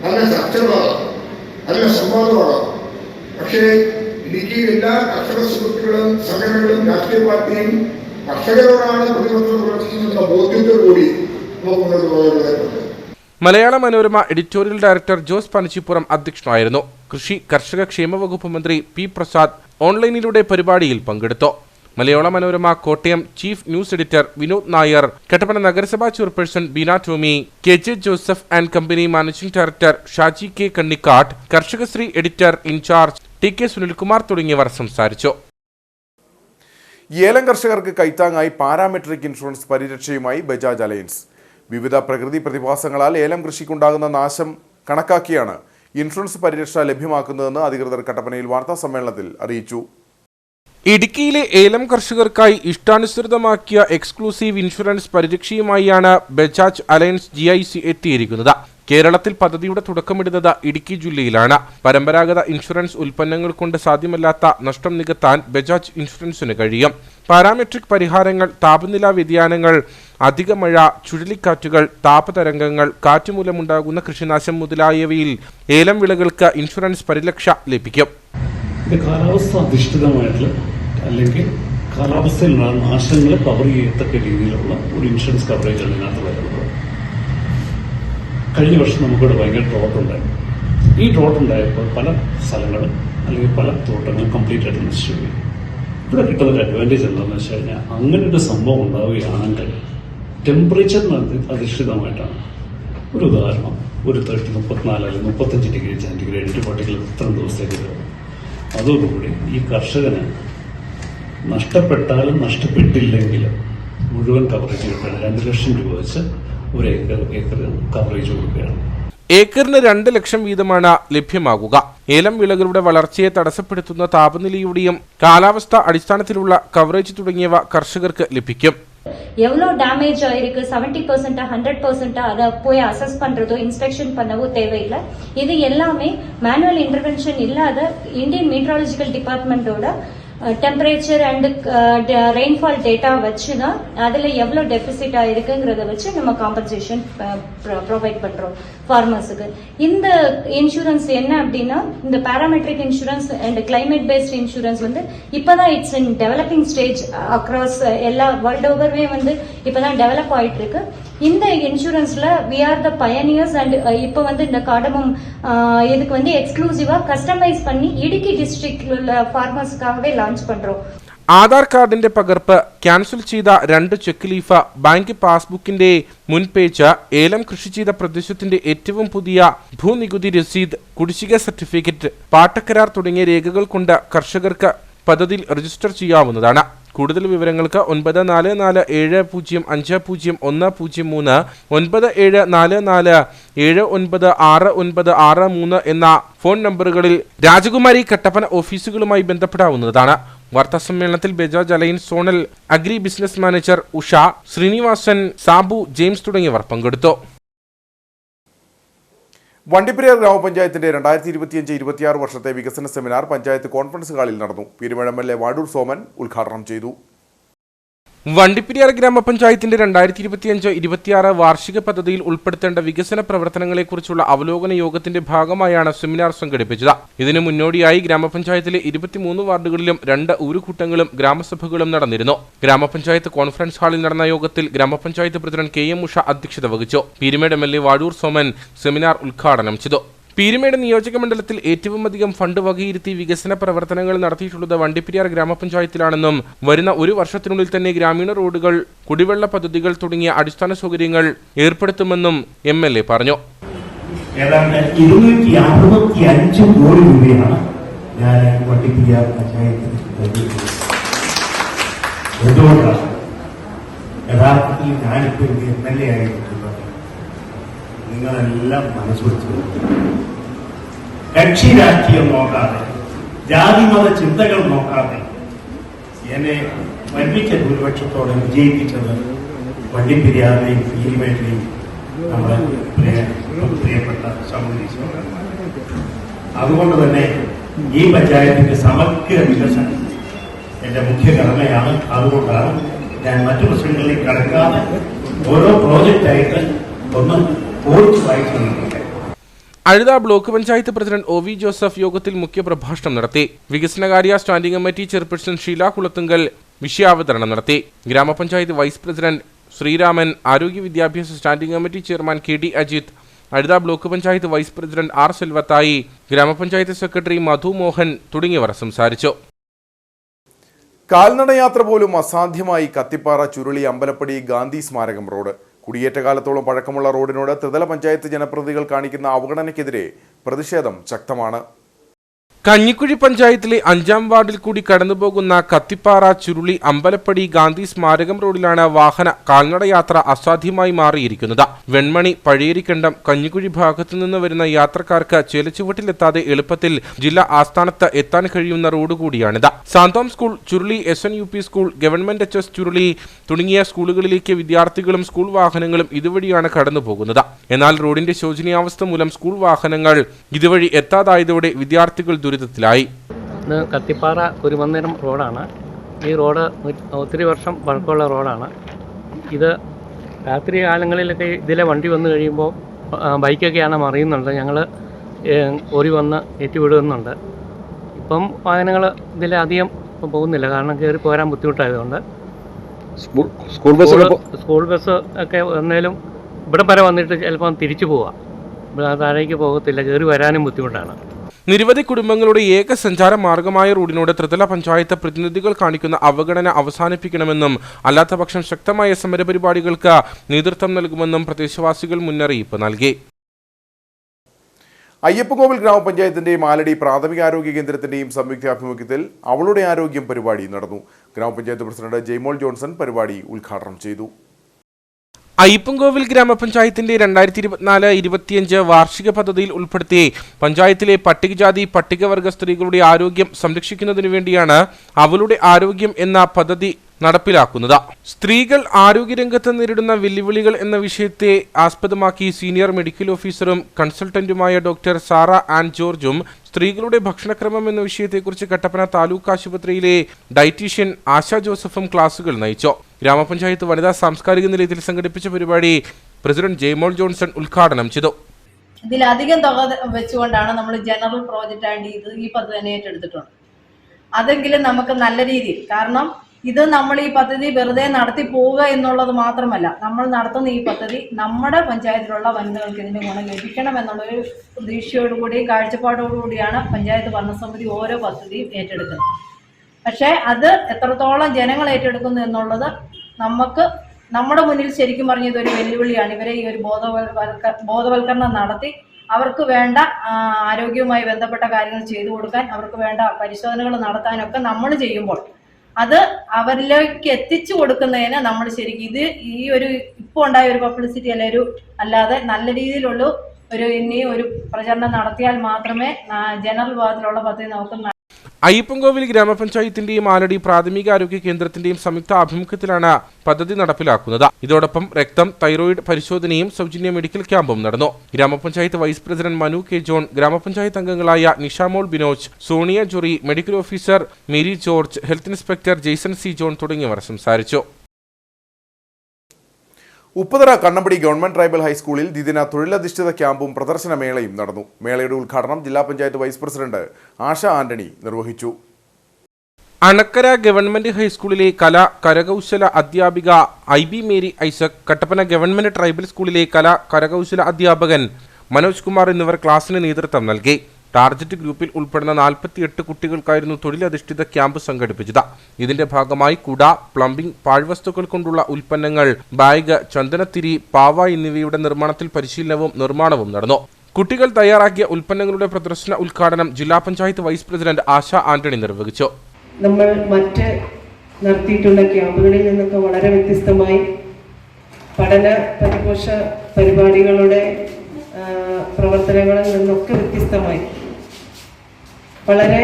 നല്ല ചർച്ചകളാകാം, നല്ല സംവാദമാകാം. പക്ഷേ ഇടുക്കിയിൽ എല്ലാ കർഷക സുഹൃത്തുക്കളും സംഘടനകളും രാഷ്ട്രീയ പാർട്ടിയും കർഷകരോടാണ് പ്രതിബദ്ധത പുലർത്തുന്ന ബോധ്യത്തോടുകൂടി നമുക്ക് മുന്നോട്ട് പോകാനുള്ളതായിട്ടുണ്ട്. മലയാള മനോരമ എഡിറ്റോറിയൽ ഡയറക്ടർ ജോസ് പനച്ചിപ്പുറം അധ്യക്ഷനായിരുന്നു. കൃഷി കർഷക ക്ഷേമ വകുപ്പ് മന്ത്രി പി പ്രസാദ് ഓൺലൈനിലൂടെ പരിപാടിയിൽ പങ്കെടുത്തു. Malayala Manorama Kottayam chief news editor Vinod Nair, Kattappana നഗരസഭാ chairperson Beena Tomy, KJ Joseph and company managing director Shaji K Kannikkattu, Karshakasree editor in charge TK Sunilkumar തുടങ്ങിയവർ സംസാരിച്ചു. ഏലം കർഷകർക്ക് കൈത്താങ്ങായി പാരാമെട്രിക് ഇൻഷുറൻസ് പരിരക്ഷയുമായി ബജാജ് അലയൻസ്. വിവിധ പ്രകൃതി പ്രതിഭാസങ്ങളാൽ ഏലം കൃഷിക്കുണ്ടാകുന്ന നാശം കണക്കാക്കിയാണ് ഇൻഷുറൻസ് പരിരക്ഷ ലഭ്യമാക്കുന്നതെന്ന് അധികൃതർ കട്ടപ്പനയിൽ വാർത്താ സമ്മേളനത്തിൽ അറിയിച്ചു. ഇടുക്കിയിലെ ഏലം കർഷകർക്കായി ഇഷ്ടാനുസൃതമാക്കിയ എക്സ്ക്ലൂസീവ് ഇൻഷുറൻസ് പരിരക്ഷയുമായാണ് ബജാജ് അലയൻസ് GIC എത്തിയിരിക്കുന്നത്. കേരളത്തിൽ പദ്ധതിയുടെ തുടക്കമിടുന്നത് ഇടുക്കി ജില്ലയിലാണ്. പരമ്പരാഗത ഇൻഷുറൻസ് ഉൽപ്പന്നങ്ങൾ കൊണ്ട് സാധ്യമല്ലാത്ത നഷ്ടം നികത്താൻ ബജാജ് ഇൻഷുറൻസിന് കഴിയും. പാരാമെട്രിക് പരിഹാരങ്ങൾ, താപനില വ്യതിയാനങ്ങൾ, അധിക മഴ, ചുഴലിക്കാറ്റുകൾ, താപതരംഗങ്ങൾ, കാറ്റുമൂലമുണ്ടാകുന്ന കൃഷിനാശം മുതലായവയിൽ ഏലം വിളകൾക്ക് ഇൻഷുറൻസ് പരിരക്ഷ ലഭിക്കും. ഇത് കാലാവസ്ഥ അധിഷ്ഠിതമായിട്ടുള്ള അല്ലെങ്കിൽ കാലാവസ്ഥയിലുള്ള നാശങ്ങളെ കവർ ചെയ്യത്തക്ക രീതിയിലുള്ള ഒരു ഇൻഷുറൻസ് കവറേജാണ് ഇതിനകത്ത് വരുന്നത്. കഴിഞ്ഞ വർഷം നമുക്കിവിടെ ഭയങ്കര ഡ്രോട്ട് ഈ ഡ്രോട്ട് ഉണ്ടായപ്പോൾ പല സ്ഥലങ്ങളും അല്ലെങ്കിൽ പല തോട്ടങ്ങളും കംപ്ലീറ്റ് ആയിട്ട് നശിച്ചു പോയി. ഇവിടെ കിട്ടുന്ന ഒരു അഡ്വാൻറ്റേജ് എന്താണെന്ന് വെച്ച് കഴിഞ്ഞാൽ അങ്ങനെ ഒരു സംഭവം ഉണ്ടാവുകയാണെങ്കിൽ ടെമ്പറേച്ചറിന് അധിഷ്ഠിതമായിട്ടാണ്. ഒരു ഉദാഹരണം, ഒരു 34 അല്ലെങ്കിൽ 35 ഡിഗ്രി സെൻറ്റിഗ്രേഡ് പർട്ടിക്കുലർ ഇത്രയും ദിവസത്തേക്ക് വരും. അതോടുകൂടി ഈ കർഷകന് നഷ്ടപ്പെട്ടാലും നഷ്ടപ്പെട്ടില്ലെങ്കിലും മുഴുവൻ കവറേജ് കിട്ടുകയാണ്. 2 ലക്ഷം രൂപ വെച്ച് ഒരു ഏക്കർ കവറേജ് കൊടുക്കുകയാണ്. ഏക്കറിന് 2 ലക്ഷം വീതമാണ് ലഭ്യമാകുക. ഏലം വിളകളുടെ വളർച്ചയെ തടസ്സപ്പെടുത്തുന്ന താപനിലയുടെയും കാലാവസ്ഥ അടിസ്ഥാനത്തിലുള്ള കവറേജ് തുടങ്ങിയവ കർഷകർക്ക് ലഭിക്കും. எவ்வளோ டேமேஜ் ஆயிருக்கு 70% 100% அதை போய் அசஸ் பண்றதோ இன்ஸ்பெக்ஷன் பண்ணவோ தேவையில்லை. இது எல்லாமே மேனுவல் இன்டர்வென்ஷன் இல்லாத இந்தியன் மீட்ராலஜிக்கல் டிபார்ட்மெண்டோட டெம்பரேச்சர் அண்ட் ரெயின்ஃபால் டேட்டா வச்சு தான் அதில் எவ்வளோ டெபிசிட் ஆயிருக்குங்கிறத வச்சு நம்ம காம்பன்சேஷன் ப்ரொவைட் பண்றோம் ஃபார்மர்ஸுக்கு. இந்த இன்சூரன்ஸ் என்ன அப்படின்னா, இந்த parametric insurance and climate based insurance வந்து இப்பதான் it's in developing stage across எல்லா வேர்ல்ட் ஓவர்வே வந்து இப்பதான் டெவலப் ஆயிட்டு இருக்கு. இந்த இன்சூரன்ஸ்ல we are the pioneers and இப்போ வந்து இந்த காடமம் இதுக்கு வந்து எக்ஸ்க்ளூசிவா கஸ்டமைஸ் பண்ணி ഇടുക്കി ഡിസ്ട്രിക്റ്റിൽ ഉള്ള ഫാർമേഴ്സ്ക്കാകவே ലാഞ്ച് പண்றோம். ആധാർ കാർഡിന്റെ പകർപ്പ്, ക്യാൻസൽ ചെയ്ത 2 ചെക്ക് ലീഫ്, ബാങ്ക് പാസ്ബുക്കിന്റെ മുൻപേജ്, ഏലം കൃഷി ചെയ്ത പ്രദേശത്തിന്റെ ഏറ്റവും പുതിയ ഭൂനികുതി രസീത്, കുടിശ്ശിക സർട്ടിഫിക്കറ്റ്, പാട്ടക്കരാർ തുടങ്ങിയ രേഖകൾ കൊണ്ട് കർഷകർക്ക് പദ്ധതിയിൽ രജിസ്റ്റർ ചെയ്യാവുന്നതാണ്. കൂടുതൽ വിവരങ്ങൾക്ക് 9447050103 9744796963 എന്ന ഫോൺ നമ്പറുകളിൽ രാജകുമാരി കട്ടപ്പന ഓഫീസുകളുമായി ബന്ധപ്പെടാവുന്നതാണ്. വാർത്താസമ്മേളനത്തിൽ Bajaj Allianz zonal agri business manager Usha, Srinivasan, Sabu, James തുടങ്ങിയവർ പങ്കെടുത്തു. വണ്ടിപ്പെരിയാർ ഗ്രാമപഞ്ചായത്തിന്റെ 2025-26 വർഷത്തെ വികസന സെമിനാർ പഞ്ചായത്ത് കോൺഫറൻസ് ഹാളിൽ നടന്നു. പീരുമേട് MLA വാടൂർ സോമൻ ഉദ്ഘാടനം ചെയ്തു. വണ്ടിപ്പെരിയാർ ഗ്രാമപഞ്ചായത്തിന്റെ 2025-26 വാർഷിക പദ്ധതിയിൽ ഉൾപ്പെടുത്തേണ്ട വികസന പ്രവർത്തനങ്ങളെക്കുറിച്ചുള്ള അവലോകന യോഗത്തിന്റെ ഭാഗമായാണ് സെമിനാർ സംഘടിപ്പിച്ചത്. ഇതിനു മുന്നോടിയായി ഗ്രാമപഞ്ചായത്തിലെ 23 വാർഡുകളിലും 2 ഊരുകൂട്ടങ്ങളും ഗ്രാമസഭകളും നടന്നിരുന്നു. ഗ്രാമപഞ്ചായത്ത് കോൺഫറൻസ് ഹാളിൽ നടന്ന യോഗത്തിൽ ഗ്രാമപഞ്ചായത്ത് പ്രസിഡന്റ് KM ഉഷ അധ്യക്ഷത വഹിച്ചു. പീരുമേട് MLA വാടൂർ സോമൻ സെമിനാർ ഉദ്ഘാടനം ചെയ്തു. പീരുമേട് നിയോജക മണ്ഡലത്തിൽ ഏറ്റവുമധികം ഫണ്ട് വകയിരുത്തി വികസന പ്രവർത്തനങ്ങൾ നടത്തിയിട്ടുള്ളത് വണ്ടിപ്പെരിയാർ ഗ്രാമപഞ്ചായത്തിലാണെന്നും വരുന്ന 1 വർഷത്തിനുള്ളിൽ തന്നെ ഗ്രാമീണ റോഡുകൾ, കുടിവെള്ള പദ്ധതികൾ തുടങ്ങിയ അടിസ്ഥാന സൗകര്യങ്ങൾ ഏർപ്പെടുത്തുമെന്നും MLA പറഞ്ഞു. ഏതാണ്ട് 265 കോടി രൂപയാണ് ഞാൻ വണ്ടിപ്പെരിയാർ പഞ്ചായത്തിന് എന്തുകൊണ്ടാണ് യഥാർത്ഥത്തിൽ ഞാനിപ്പോൾ MLA ആയിരിക്കുന്നത്? നിങ്ങളെല്ലാം മനസ്സുവെച്ച് കക്ഷി രാഷ്ട്രീയം നോക്കാതെ, ജാതിമത ചിന്തകൾ നോക്കാതെ എന്നെ വൻപിച്ച ഭൂരിപക്ഷത്തോടെ വിജയിപ്പിച്ചത് വണ്ടിപ്പെരിയാറിനെയും പീരുമേട്ടിനെയും നമ്മുടെ പ്രിയപ്പെട്ട സഹോദരീശ്വരൻ. അതുകൊണ്ട് തന്നെ ഈ പഞ്ചായത്തിന്റെ സമഗ്ര വികസനം എന്റെ മുഖ്യ കടമയാണ്. അതുകൊണ്ടാണ് ഞാൻ മറ്റു പ്രശ്നങ്ങളിലേക്ക് കടക്കാതെ ഓരോ പ്രോജക്റ്റായിട്ട് ഒന്ന് ഓടിച്ചു വായിച്ചു. Azhutha block panchayat president OV Joseph യോഗത്തിൽ മുഖ്യപ്രഭാഷണം നടത്തി. വികസനകാര്യ standing committee chairperson Sheela Kulathunkal വിഷയാവതരണം നടത്തി. ഗ്രാമപഞ്ചായത്ത് വൈസ് പ്രസിഡന്റ് ശ്രീരാമൻ, ആരോഗ്യ വിദ്യാഭ്യാസ standing committee chairman KD Ajith, Azhutha block panchayat vice president R Selvathai, ഗ്രാമപഞ്ചായത്ത് സെക്രട്ടറി മധു മോഹൻ തുടങ്ങിയവർ സംസാരിച്ചു. കാൽനടയാത്ര പോലും അസാധ്യമായി കത്തിപ്പാറ ചുരുളി അമ്പലപ്പടി ഗാന്ധി സ്മാരകം റോഡ്. കുടിയേറ്റ കാലത്തോളം പഴക്കമുള്ള റോഡിനോട് ത്രിതല പഞ്ചായത്ത് ജനപ്രതിനിധികൾ കാണിക്കുന്ന അവഗണനയ്ക്കെതിരെ പ്രതിഷേധം ശക്തമാണ്. കഞ്ഞിക്കുഴി പഞ്ചായത്തിലെ 5-ാം വാർഡിൽ കൂടി കടന്നുപോകുന്ന കത്തിപ്പാറ ചുരുളി അമ്പലപ്പടി ഗാന്ധി സ്മാരകം റോഡിലാണ് വാഹന കാൽനടയാത്ര അസാധ്യമായി മാറിയിരിക്കുന്നത്. വെൺമണി പഴയേരിക്കണ്ടം കഞ്ഞിക്കുഴി ഭാഗത്തു നിന്ന് വരുന്ന യാത്രക്കാർക്ക് ചേലച്ചുവട്ടിലെത്താതെ എളുപ്പത്തിൽ ജില്ലാ ആസ്ഥാനത്ത് എത്താൻ കഴിയുന്ന റോഡ് കൂടിയാണിത്. Santhome school, Churuli SNUP school, government HS Churuli തുടങ്ങിയ സ്കൂളുകളിലേക്ക് വിദ്യാർത്ഥികളും സ്കൂൾ വാഹനങ്ങളും ഇതുവഴിയാണ് കടന്നുപോകുന്നത്. എന്നാൽ റോഡിന്റെ ശോചനീയാവസ്ഥ മൂലം സ്കൂൾ വാഹനങ്ങൾ ഇതുവഴി എത്താതായതോടെ വിദ്യാർത്ഥികൾ ദുരിതത്തിലായി. ഇത് കത്തിപ്പാറ കുരുമന്നേരം റോഡാണ്. ഈ റോഡ് ഒത്തിരി വർഷം പഴക്കമുള്ള റോഡാണ്. ഇത് രാത്രി കാലങ്ങളിലൊക്കെ ഇതിലെ വണ്ടി വന്നു കഴിയുമ്പോൾ ബൈക്കൊക്കെയാണ് മറിയുന്നുണ്ട്. ഞങ്ങൾ ഓടി വന്ന് ഏറ്റുവിടുന്നുണ്ട്. ഇപ്പം വാഹനങ്ങൾ ഇതിലെ അധികം പോകുന്നില്ല, കാരണം കയറി പോരാൻ ബുദ്ധിമുട്ടായതുകൊണ്ട്. സ്കൂൾ ബസ് ഒക്കെ വന്നാലും ഇവിടെ വരെ വന്നിട്ട് ചിലപ്പോൾ തിരിച്ചു പോവാം, താഴേക്ക് പോകത്തില്ല, കയറി വരാനും ബുദ്ധിമുട്ടാണ്. നിരവധി കുടുംബങ്ങളുടെ ഏക സഞ്ചാര മാർഗമായ റോഡിനോട് ത്രിതല പഞ്ചായത്ത് പ്രതിനിധികൾ കാണിക്കുന്ന അവഗണന അവസാനിപ്പിക്കണമെന്നും അല്ലാത്തപക്ഷം ശക്തമായ സമരപരിപാടികൾക്ക് നേതൃത്വം നൽകുമെന്നും പ്രദേശവാസികൾ മുന്നറിയിപ്പ് നൽകി. അയ്യപ്പൻകോവിൽ ഗ്രാമപഞ്ചായത്തിന്റെയും ആലടി പ്രാഥമികാരോഗ്യ കേന്ദ്രത്തിന്റെയും സംയുക്താഭിമുഖ്യത്തിൽ അവളുടെ ആരോഗ്യം പരിപാടി നടന്നു. ഗ്രാമപഞ്ചായത്ത് പ്രസിഡന്റ് ജയ്മോൾ ജോൺസൺ പരിപാടി ഉദ്ഘാടനം ചെയ്തു. അയ്യപ്പൻകോവിൽ ഗ്രാമപഞ്ചായത്തിന്റെ 2024-25 വാർഷിക പദ്ധതിയിൽ ഉൾപ്പെടുത്തി പഞ്ചായത്തിലെ പട്ടികജാതി പട്ടികവർഗ സ്ത്രീകളുടെ ആരോഗ്യം സംരക്ഷിക്കുന്നതിനു വേണ്ടിയാണ് അവളുടെ ആരോഗ്യം എന്ന പദ്ധതി നടപ്പിലാക്കുന്നത്. സ്ത്രീകൾ ആരോഗ്യരംഗത്ത് നേരിടുന്ന വെല്ലുവിളികൾ എന്ന വിഷയത്തെ ആസ്പദമാക്കി സീനിയർ മെഡിക്കൽ ഓഫീസറും കൺസൾട്ടന്റുമായ ഡോക്ടർ സാറ ആൻ ജോർജും സ്ത്രീകളുടെ ഭക്ഷണക്രമം എന്ന വിഷയത്തെക്കുറിച്ച് കട്ടപ്പന താലൂക്ക് ആശുപത്രിയിലെ ഡയറ്റീഷ്യൻ ആശ ജോസഫും ക്ലാസുകൾ നയിച്ചു. ഗ്രാമപഞ്ചായത്ത് വനിതാ സാംസ്കാരിക നിലയത്തിൽ സംഘടിപ്പിച്ച പരിപാടി പ്രസിഡന്റ് ജയ്മോൾ ജോൺസൺ ഉദ്ഘാടനം ചെയ്തു. ഇതിലധികം തുക വെച്ചുകൊണ്ടാണ് നമ്മൾ ജനറൽ പ്രോജക്റ്റ് ആയിട്ട് ഈ പദ്ധതി തന്നെ ഏറ്റെടുത്തിട്ടുണ്ട്. അതെങ്കിലും നമുക്ക് നല്ല രീതിയിൽ, കാരണം ഇത് നമ്മൾ ഈ പദ്ധതി വെറുതെ നടത്തി പോവുക എന്നുള്ളത് മാത്രമല്ല, നമ്മൾ നടത്തുന്ന ഈ പദ്ധതി നമ്മുടെ പഞ്ചായത്തിലുള്ള വനിതകൾക്ക് ഇതിന്റെ ഗുണം ലഭിക്കണം എന്നുള്ളൊരു പ്രതീക്ഷയോടുകൂടി കാഴ്ചപ്പാടോടുകൂടിയാണ് പഞ്ചായത്ത് ഭരണസമിതി ഓരോ പദ്ധതിയും ഏറ്റെടുക്കുന്നത്. പക്ഷേ അത് എത്രത്തോളം ജനങ്ങൾ ഏറ്റെടുക്കുന്നു എന്നുള്ളത് നമുക്ക് നമ്മുടെ മുന്നിൽ ശരിക്കും പറഞ്ഞ ഇതൊരു വെല്ലുവിളിയാണ്. ഇവരെ ഈ ഒരു ബോധവൽക്കരണം നടത്തി അവർക്ക് വേണ്ട ആരോഗ്യവുമായി ബന്ധപ്പെട്ട കാര്യങ്ങൾ ചെയ്തു കൊടുക്കാൻ, അവർക്ക് വേണ്ട പരിശോധനകൾ നടത്താനൊക്കെ നമ്മൾ ചെയ്യുമ്പോൾ അത് അവരിലേക്ക് എത്തിച്ചു കൊടുക്കുന്നതിന് നമ്മൾ ശരിക്കും ഇത് ഈ ഒരു ഇപ്പോൾ ഉണ്ടായ ഒരു പബ്ലിസിറ്റി അല്ലാതെ നല്ല രീതിയിലുള്ള ഇനി ഒരു പ്രചരണം നടത്തിയാൽ മാത്രമേ ജനറൽ വിഭാഗത്തിലുള്ള പദ്ധതി നമുക്ക്. അയ്യപ്പൻകോവിൽ ഗ്രാമപഞ്ചായത്തിന്റെയും ആലടി പ്രാഥമികാരോഗ്യ കേന്ദ്രത്തിന്റെയും സംയുക്ത ആഭിമുഖ്യത്തിലാണ് പദ്ധതി നടപ്പിലാക്കുന്നത്. ഇതോടൊപ്പം രക്തം, തൈറോയിഡ് പരിശോധനയും സൗജന്യ മെഡിക്കൽ ക്യാമ്പും നടന്നു. Grama panchayat vice president Manu K John, grama panchayat അംഗങ്ങളായ Nishamol Binoj, Sonia Jori, medical officer Mary George, health inspector Jaison C John തുടങ്ങിയവർ സംസാരിച്ചു. ഉപ്പുതറ കണ്ണമ്പടി ഗവൺമെന്റ് ട്രൈബൽ ഹൈസ്കൂളിൽ ദ്വിദിന തൊഴിലധിഷ്ഠിത ക്യാമ്പും പ്രദർശനമേളയും നടന്നു. മേളയുടെ ഉദ്ഘാടനം ജില്ലാ പഞ്ചായത്ത് വൈസ് പ്രസിഡന്റ് ആശ ആന്റണി നിർവഹിച്ചു. അണക്കര ഗവൺമെന്റ് ഹൈസ്കൂളിലെ കരകൗശല അധ്യാപിക IB Mary Isaac, Kattappana government tribal സ്കൂളിലെ കരകൗശല അധ്യാപകൻ മനോജ് കുമാർ എന്നിവർ ക്ലാസിന് നേതൃത്വം നൽകി. ടാർഗറ്റ് ഗ്രൂപ്പിൽ ഉൾപ്പെടുന്ന 48 കുട്ടികൾക്കായിരുന്നു തൊഴിലധിഷ്ഠിത ക്യാമ്പ് സംഘടിപ്പിച്ചത്. ഇതിന്റെ ഭാഗമായി കുട, പ്ലംബിംഗ്, പാഴ്വസ്തുക്കൾ കൊണ്ടുള്ള ഉൽപ്പന്നങ്ങൾ, ബാഗ്, ചന്ദനത്തിരി, പാവ എന്നിവയുടെ നിർമ്മാണത്തിൽ പരിശീലനവും നിർമ്മാണവും നടന്നു. കുട്ടികൾ തയ്യാറാക്കിയ ഉൽപ്പന്നങ്ങളുടെ പ്രദർശന ഉദ്ഘാടനം ജില്ലാ പഞ്ചായത്ത് വൈസ് പ്രസിഡന്റ് ആശ ആന്റണി നിർവഹിച്ചു. നമ്മൾ മറ്റ് നടത്തിയിട്ടുള്ള ക്യാമ്പുകളിൽ നിന്നൊക്കെ വളരെ വ്യത്യസ്തമായി പഠന പരിപോഷ പരിപാടികളുടെ പ്രവർത്തനങ്ങളിൽ നിന്നൊക്കെ വ്യത്യസ്തമായി വളരെ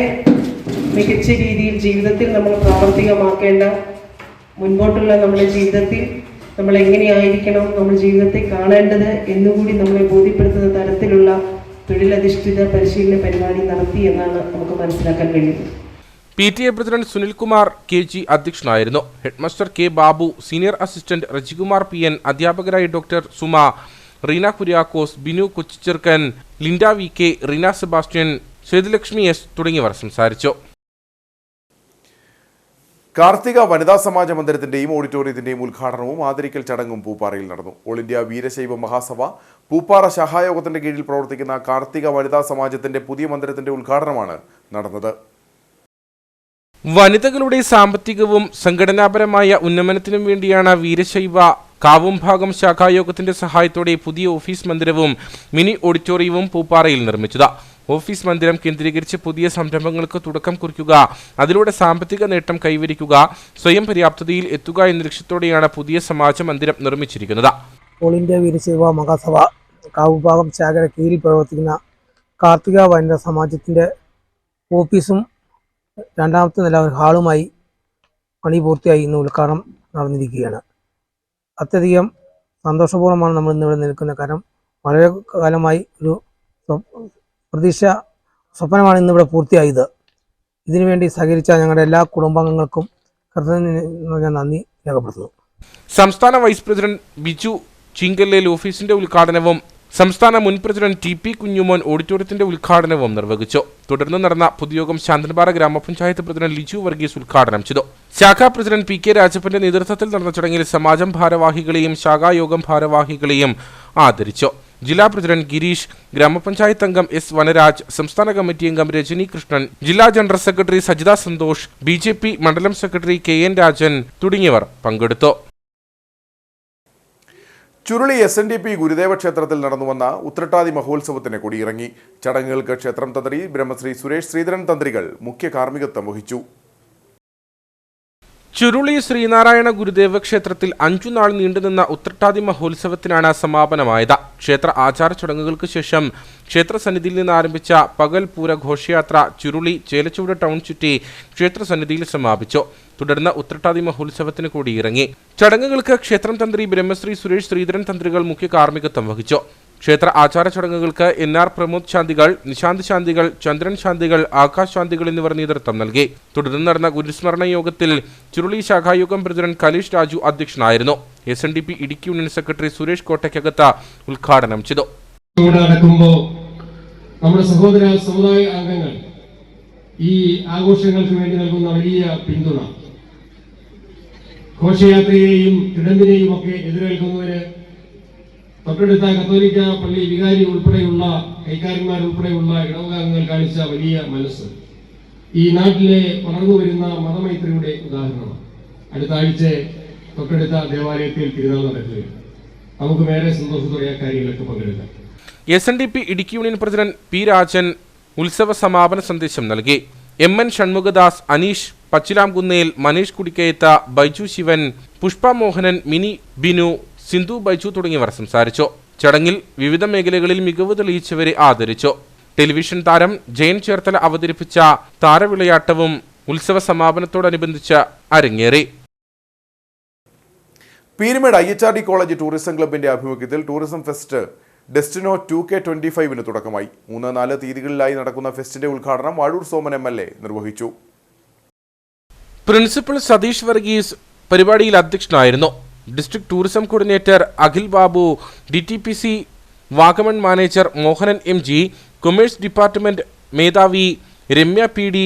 മികച്ച രീതിയിൽ ജീവിതത്തിൽ നമ്മൾ പ്രാവർത്തികമാക്കേണ്ട, മുൻപോട്ടുള്ള നമ്മുടെ ജീവിതത്തിൽ നമ്മൾ എങ്ങനെയായിരിക്കണം നമ്മൾ ജീവിതത്തെ കാണേണ്ടത് എന്നുകൂടി നമ്മളെ ബോധ്യപ്പെടുത്തുന്ന തരത്തിലുള്ള തൊഴിലധിഷ്ഠിത പരിശീലന പരിപാടി നടത്തി എന്നാണ് നമുക്ക് മനസ്സിലാക്കാൻ കഴിയുന്നത്. PTA പ്രസിഡന്റ് സുനിൽകുമാർ KG അധ്യക്ഷനായിരുന്നു. Headmaster K Babu, senior assistant Rejikumar PN, അധ്യാപകരായ doctor Suma, Reena Kuriakose, Binu Kochicherukkan, Linda VK, Reena Sebastian, Sethulakshmi S തുടങ്ങിയവർ സംസാരിച്ചു. കാർത്തിക വനിതാ സമാജ മന്ദിരത്തിന്റെയും ഓഡിറ്റോറിയത്തിന്റെയും ഉദ്ഘാടനവും ആദരിക്കൽ ചടങ്ങും പൂപ്പാറയിൽ നടന്നു. ഓൾ ഇന്ത്യ വീരശൈവ മഹാസഭ പൂപ്പാറ ശാഖായോഗത്തിന്റെ കീഴിൽ പ്രവർത്തിക്കുന്ന കാർത്തിക വനിതാ സമാജത്തിന്റെ പുതിയ മന്ദിരത്തിന്റെ ഉദ്ഘാടനമാണ് നടന്നത്. വനിതകളുടെ സാമ്പത്തികവും സംഘടനാപരമായ ഉന്നമനത്തിനും വേണ്ടിയാണ് വീരശൈവ കാവുംഭാഗം ശാഖായോഗത്തിന്റെ സഹായത്തോടെ പുതിയ ഓഫീസ് മന്ദിരവും മിനി ഓഡിറ്റോറിയവും പൂപ്പാറയിൽ നിർമ്മിച്ചത്. ഓഫീസ് മന്ദിരം കേന്ദ്രീകരിച്ച് പുതിയ സംരംഭങ്ങൾക്ക് തുടക്കം കുറിക്കുക, അതിലൂടെ സാമ്പത്തിക നേട്ടം കൈവരിക്കുക, സ്വയം പര്യാപ്തതയിൽ എത്തുക എന്ന ലക്ഷ്യത്തോടെയാണ് പുതിയ സമാജ മന്ദിരം നിർമ്മിച്ചിരിക്കുന്നത്. ഓൾ ഇന്ത്യ വീരശൈവ മഹാസഭ കാവുഭാഗം ശാഖയുടെ കീഴിൽ പ്രവർത്തിക്കുന്ന കാർത്തിക വനിതാ സമാജത്തിൻ്റെ ഓഫീസും രണ്ടാമത്തെ നില ഹാളുമായി പണി പൂർത്തിയായി ഇന്ന് ഉദ്ഘാടനം നടന്നിരിക്കുകയാണ്. അത്യധികം സന്തോഷപൂർണ്ണമാണ് നമ്മൾ ഇന്നിവിടെ നിൽക്കുന്നത്. കാരണം വളരെ കാലമായി ഒരു സ്വപ്നമാണ് ഇന്നിവിടെ പൂർത്തിയായത്. ഇതിനുവേണ്ടി സഹകരിച്ച ഞങ്ങളുടെ എല്ലാ കുടുംബാംഗങ്ങൾക്കും ഞാൻ നന്ദി രേഖപ്പെടുത്തുന്നു. സംസ്ഥാന വൈസ് പ്രസിഡന്റ് ബിജു ചിങ്കല്ലേൽ ഓഫീസിന്റെ ഉദ്ഘാടനവും സംസ്ഥാന മുൻ പ്രസിഡന്റ് ടി പി കുഞ്ഞുമോൻ ഓഡിറ്റോറിയത്തിന്റെ ഉദ്ഘാടനവും നിർവഹിച്ചു. തുടർന്ന് നടന്ന പൊതുയോഗം ശാന്തൻപാറ ഗ്രാമപഞ്ചായത്ത് പ്രസിഡന്റ് ലിജു വർഗീസ് ഉദ്ഘാടനം ചെയ്തു. ശാഖാ പ്രസിഡന്റ് പി കെ രാജപ്പന്റെ നേതൃത്വത്തിൽ നടന്ന ചടങ്ങിൽ സമാജം ഭാരവാഹികളെയും ശാഖായോഗം ഭാരവാഹികളെയും ആദരിച്ചു. ജില്ലാ പ്രസിഡന്റ് ഗിരീഷ്, ഗ്രാമപഞ്ചായത്ത് അംഗം എസ് വനരാജ്, സംസ്ഥാന കമ്മിറ്റി അംഗം രജനി കൃഷ്ണൻ, ജില്ലാ general secretary Sajitha Santhosh, BJP മണ്ഡലം സെക്രട്ടറി KN രാജൻ തുടങ്ങിയവർ പങ്കെടുത്തു. ചുരുളി SNDP ഗുരുദേവ ക്ഷേത്രത്തിൽ നടന്നുവന്ന ഉത്രട്ടാതി മഹോത്സവത്തിന് കൊടിയിറങ്ങി. ചടങ്ങുകൾക്ക് ക്ഷേത്രം തന്ത്രി ബ്രഹ്മശ്രീ സുരേഷ് ശ്രീധരൻ തന്ത്രികൾ മുഖ്യ കാർമ്മികത്വം വഹിച്ചു. ചുരുളി ശ്രീനാരായണ ഗുരുദേവ ക്ഷേത്രത്തിൽ 5 നാൾ നീണ്ടുനിന്ന ഉത്രട്ടാതി മഹോത്സവത്തിനാണ് സമാപനമായത്. ക്ഷേത്ര ആചാര ചടങ്ങുകൾക്ക് ശേഷം ക്ഷേത്രസന്നിധിയിൽ നിന്ന് ആരംഭിച്ച പകൽ പൂര ഘോഷയാത്ര ചുരുളി ചേലച്ചുവട് ടൗൺ ചുറ്റി ക്ഷേത്രസന്നിധിയിൽ സമാപിച്ചു. തുടർന്ന് ഉത്രട്ടാതി മഹോത്സവത്തിന് കൊടിയിറങ്ങി. ചടങ്ങുകൾക്ക് ക്ഷേത്രം തന്ത്രി ബ്രഹ്മശ്രീ സുരേഷ് ശ്രീധരൻ തന്ത്രികൾ മുഖ്യ കാർമ്മികത്വം വഹിച്ചു. ക്ഷേത്ര ആചാര ചടങ്ങുകൾക്ക് NR പ്രമോദ് ശാന്തികൾ, നിശാന്ത് ശാന്തികൾ, ചന്ദ്രൻ ശാന്തികൾ, ആകാശ് ശാന്തികൾ എന്നിവർ നേതൃത്വം നൽകി. തുടർന്ന് നടന്ന ഗുരുസ്മരണ യോഗത്തിൽ ചുരുളി ശാഖായോഗം പ്രസിഡന്റ് കലീഷ് രാജു അധ്യക്ഷനായിരുന്നു. SNDP Idukki union secretary Suresh Kottaykkakathu ഉദ്ഘാടനം ചെയ്തു. നമ്മുടെ സഹോദര സമുദായ അംഗങ്ങൾ ഈ ആഘോഷങ്ങൾക്ക് വേണ്ടി നൽകുന്ന വലിയ പിന്തുണ, ഘോഷയാത്രയെയും തിടമ്പിനെയും ഒക്കെ എതിരേൽക്കുന്നതിന് തൊട്ടടുത്ത കത്തോലിക്ക പള്ളി വികാരി ഉൾപ്പെടെയുള്ള കൈക്കാരന്മാരുൾപ്പെടെയുള്ള ഇടവകാംഗങ്ങൾ കാണിച്ച വലിയ മനസ്സ് ഈ നാട്ടിലെ വളർന്നു വരുന്ന മതമൈത്രിയുടെ ഉദാഹരണമാണ്. അടുത്ത ആഴ്ച തൊട്ടടുത്ത ദേവാലയത്തിൽ തിരുനാൾ നടക്കുകയാണ്. നമുക്ക് വേറെ സന്തോഷത്തോടെ ആ കാര്യങ്ങളൊക്കെ പങ്കെടുക്കാം. SNDP Idukki union president P Rajan ഉത്സവ സമാപന സന്ദേശം നൽകി. MN ഷൺമുഖദാസ്, അനീഷ് പച്ചിലാംകുന്നേൽ, മനീഷ് കുടിക്കയത്ത്, ബൈജു ശിവൻ, പുഷ്പ മോഹനൻ, മിനി ബിനു, സിന്ധു ബൈജു തുടങ്ങിയവർ സംസാരിച്ചു. ചടങ്ങിൽ വിവിധ മേഖലകളിൽ മികവ് തെളിയിച്ചവരെ ആദരിച്ചു. ടെലിവിഷൻ താരം ജയൻ ചേർത്തല അവതരിപ്പിച്ച താരവിളയാട്ടവും ഉത്സവ സമാപനത്തോടനുബന്ധിച്ച് അരങ്ങേറി. പീരുമേട് IHRD കോളേജ് ടൂറിസം ക്ലബിന്റെ ആഭിമുഖ്യത്തിൽ ടൂറിസം ഫെസ്റ്റ് ഡെസ്റ്റിനോ 2K25 തുടക്കമായി. 3-4 തീയതികളിലായി നടക്കുന്ന ഫെസ്റ്റിന്റെ ഉദ്ഘാടനം വാഴൂർ സോമൻ MLA നിർവഹിച്ചു. പ്രിൻസിപ്പൽ സതീഷ് വർഗീസ് പരിപാടിയിൽ അധ്യക്ഷനായിരുന്നു. District tourism coordinator Akhil Babu, DTPC Vagamon manager Mohanan MG, commerce department മേധാവി രമ്യ PD,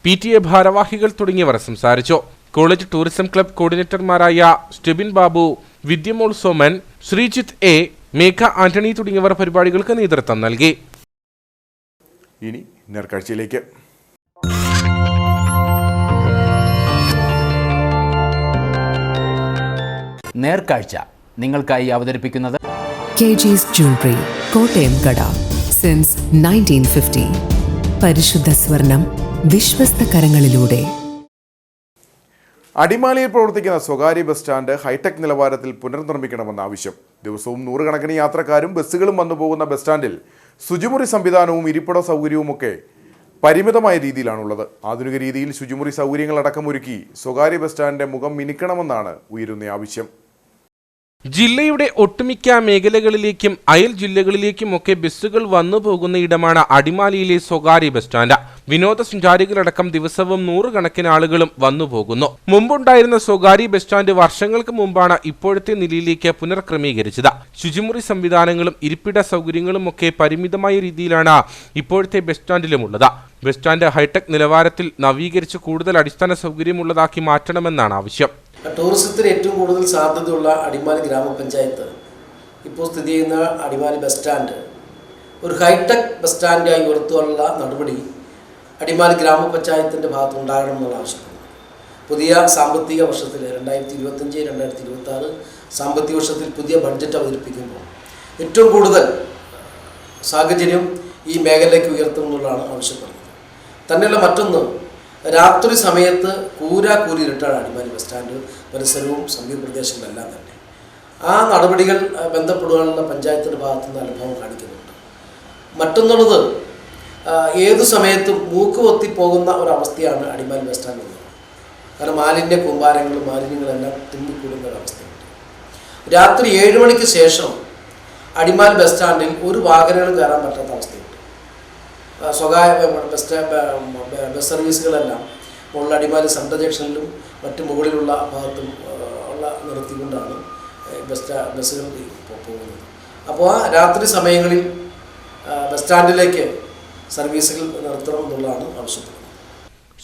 PTA ഭാരവാഹികൾ തുടങ്ങിയവർ സംസാരിച്ചു. കോളേജ് ടൂറിസം ക്ലബ് കോർഡിനേറ്റർമാരായ സ്റ്റെബിൻ ബാബു, വിദ്യമോൾ സോമൻ, ശ്രീജിത്ത് A, മേഘ ആന്റണി തുടങ്ങിയവർ പരിപാടികൾക്ക് നേതൃത്വം നൽകി. ഇനി നേർക്കാഴ്ചയിലേക്ക്. നേർക്കാഴ്ച നിങ്ങൾക്കായി അവതരിപ്പിക്കുന്നത് KG's Jewelry, കോട്ടയം കട. സിൻസ് 1950. പരിശുദ്ധ സ്വർണം വിശ്വസ്ത കരങ്ങളിലൂടെ. അടിമാലിയിൽ പ്രവർത്തിക്കുന്ന സ്വകാര്യ ബസ് സ്റ്റാൻഡ് ഹൈടെക് നിലവാരത്തിൽ പുനർനിർമ്മിക്കണമെന്ന ആവശ്യം. ദിവസവും 100 കണക്കിന് യാത്രക്കാരും ബസ്സുകളും വന്നുപോകുന്ന ബസ് സ്റ്റാൻഡിൽ ശുചിമുറി സംവിധാനവും ഇരിപ്പിട സൗകര്യവുമൊക്കെ പരിമിതമായ രീതിയിലാണുള്ളത്. ആധുനിക രീതിയിൽ ശുചിമുറി സൗകര്യങ്ങളടക്കം ഒരുക്കി സ്വകാര്യ ബസ് സ്റ്റാൻഡിന്റെ മുഖം മിനുക്കണമെന്നാണ് ഉയരുന്ന ആവശ്യം. ജില്ലയുടെ ഒട്ടുമിക്ക മേഖലകളിലേക്കും അയൽ ജില്ലകളിലേക്കുമൊക്കെ ബസ്സുകൾ വന്നു പോകുന്ന ഇടമാണ് അടിമാലിയിലെ സ്വകാര്യ ബസ് സ്റ്റാൻഡ്. വിനോദസഞ്ചാരികളടക്കം ദിവസവും 100 കണക്കിന് ആളുകളും വന്നു പോകുന്നു. മുമ്പുണ്ടായിരുന്ന സ്വകാര്യ ബസ് സ്റ്റാൻഡ് വർഷങ്ങൾക്ക് മുമ്പാണ് ഇപ്പോഴത്തെ നിലയിലേക്ക് പുനർക്രമീകരിച്ചത്. ശുചിമുറി സംവിധാനങ്ങളും ഇരിപ്പിട സൗകര്യങ്ങളുമൊക്കെ പരിമിതമായ രീതിയിലാണ് ഇപ്പോഴത്തെ ബസ് സ്റ്റാൻഡിലുമുള്ളത്. ബസ് സ്റ്റാൻഡ് ഹൈടെക് നിലവാരത്തിൽ നവീകരിച്ച് കൂടുതൽ അടിസ്ഥാന സൗകര്യമുള്ളതാക്കി മാറ്റണമെന്നാണ് ആവശ്യം. ടൂറിസത്തിന് ഏറ്റവും കൂടുതൽ സാധ്യതയുള്ള അടിമാലി ഗ്രാമപഞ്ചായത്ത് ഇപ്പോൾ സ്ഥിതി ചെയ്യുന്ന അടിമാലി ബസ് സ്റ്റാൻഡ് ഒരു ഹൈടെക് ബസ് സ്റ്റാൻഡായി ഉയർത്താനുള്ള നടപടി അടിമാലി ഗ്രാമപഞ്ചായത്തിൻ്റെ ഭാഗത്ത് ഉണ്ടാകണം എന്നുള്ള ആവശ്യപ്പെടുന്നു. പുതിയ സാമ്പത്തിക വർഷത്തിൽ 2025-2026 സാമ്പത്തിക വർഷത്തിൽ പുതിയ ബഡ്ജറ്റ് അവതരിപ്പിക്കുമ്പോൾ ഏറ്റവും കൂടുതൽ സാഹചര്യം ഈ മേഖലയിലേക്ക് ഉയർത്തുമെന്നുള്ളതാണ് ആവശ്യപ്പെടുന്നത്. തന്നെയല്ല, മറ്റൊന്ന്, രാത്രി സമയത്ത് കൂരി ഇരുട്ടാണ് അടിമാലി ബസ് സ്റ്റാൻഡ് പരിസരവും സമീപ പ്രദേശങ്ങളെല്ലാം തന്നെ. ആ നടപടികൾ ബന്ധപ്പെടുവാനുള്ള പഞ്ചായത്തിൻ്റെ ഭാഗത്തുനിന്ന് അനുഭവം കാണിക്കുന്നുണ്ട്. മറ്റൊന്നുള്ളത്, ഏതു സമയത്തും മൂക്ക് പൊത്തിപ്പോകുന്ന ഒരവസ്ഥയാണ് അടിമാലി ബസ് സ്റ്റാൻഡ് ഉള്ളത്. കാരണം മാലിന്യങ്ങളെല്ലാം തിമ്മിക്കൂടുന്ന ഒരവസ്ഥയുണ്ട്. രാത്രി 7 മണിക്ക് ശേഷം അടിമാലി ബസ് സ്റ്റാൻഡിൽ ഒരു വാഹനങ്ങൾ കയറാൻ പറ്റാത്ത അവസ്ഥയുണ്ട്. സ്വകാര്യ ബസ് സർവീസുകളെല്ലാം മുകളിൽ അടിമാലി സെൻട്രൽ ജംഗ്ഷനിലും മറ്റ് മുകളിലുള്ള ഭാഗത്തും ഉള്ള നിർത്തിക്കൊണ്ടാണ് ബസ്സുകൾ പോകുന്നത്. അപ്പോൾ ആ രാത്രി സമയങ്ങളിൽ ബസ് സ്റ്റാൻഡിലേക്ക് സർവീസുകൾ നടത്തണം എന്നുള്ളതാണ് ആവശ്യപ്പെടുന്നത്.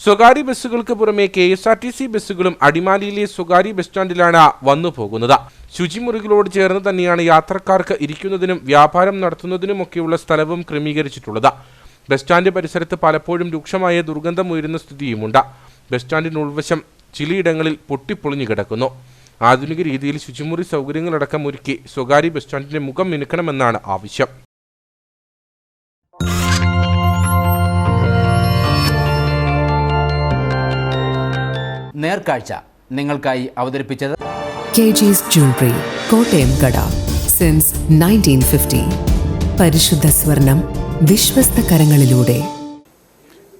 സ്വകാര്യ ബസ്സുകൾക്ക് പുറമെ KSRTC ബസ്സുകളും അടിമാലിയിലെ സ്വകാര്യ ബസ് സ്റ്റാൻഡിലാണ് വന്നു പോകുന്നത്. ശുചിമുറികളോട് ചേർന്ന് തന്നെയാണ് യാത്രക്കാർക്ക് ഇരിക്കുന്നതിനും വ്യാപാരം നടത്തുന്നതിനുമൊക്കെയുള്ള സ്ഥലവും ക്രമീകരിച്ചിട്ടുള്ളത്. ബസ് സ്റ്റാൻഡ് പരിസരത്ത് പലപ്പോഴും രൂക്ഷമായ ദുർഗന്ധം ഉയരുന്ന സ്ഥിതിയുമുണ്ട്. ബസ് സ്റ്റാൻഡിന് ഉൾവശം ചിലയിടങ്ങളിൽ പൊട്ടിപ്പൊളിഞ്ഞു കിടക്കുന്നു. ആധുനിക രീതിയിൽ ശുചിമുറി സൗകര്യങ്ങളടക്കം ഒരുക്കി സ്വകാര്യ ബസ് സ്റ്റാൻഡിന്റെ മുഖം മിനുക്കണമെന്നാണ് ആവശ്യം. നേർക്കാഴ്ച നിങ്ങൾക്കായി അവതരിപ്പിച്ചത് KG's Jewelry, കോട്ടയം കട. സിൻസ് 1950. പരിശുദ്ധ സ്വർണം വിശ്വസ്ത കരങ്ങളിലൂടെ.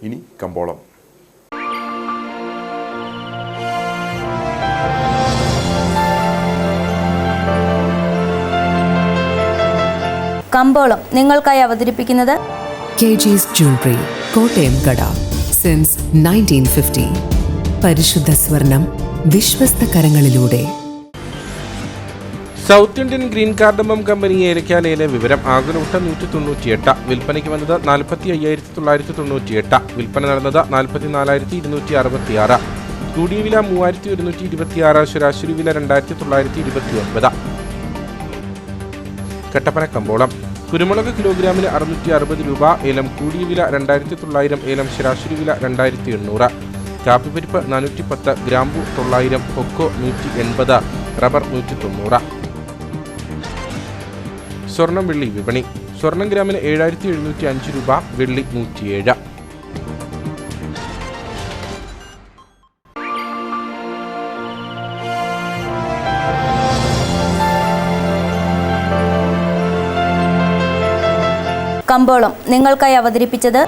ഇനി കമ്പോളം. കമ്പോളം നിങ്ങൾക്കായി അവതരിപ്പിക്കുന്നത് KG's Jewelry, കോട്ടയം കട. സിൻസ് 1950. പരിശുദ്ധ സ്വർണം വിശ്വസ്ത കരങ്ങളിലൂടെ. South Indian green cardamom company ഏലക്കാലയിലെ വിവരം. ആകെ 198, വിൽപ്പനയ്ക്ക് വന്നത് 45,998, വിൽപ്പന നടന്നത് 44,266, കൂടിയ വില 3,126, ശരാശരി വില 2,929. കട്ടപ്പന കമ്പോളം. കുരുമുളക് കിലോഗ്രാമിന് 660 രൂപ, ഏലം കൂടിയ വില 2,900, ഏലം ശരാശരി വില 2,800, കാപ്പിപ്പരിപ്പ് 410, ഗ്രാമ്പു 900, കൊക്കോ 180, റബ്ബർ 190. സ്വർണം വെള്ളി വിപണി. സ്വർണം ഗ്രാമിന് 7,705 രൂപ, വെള്ളി 107. കമ്പോളം നിങ്ങൾക്കായി അവതരിപ്പിച്ചത്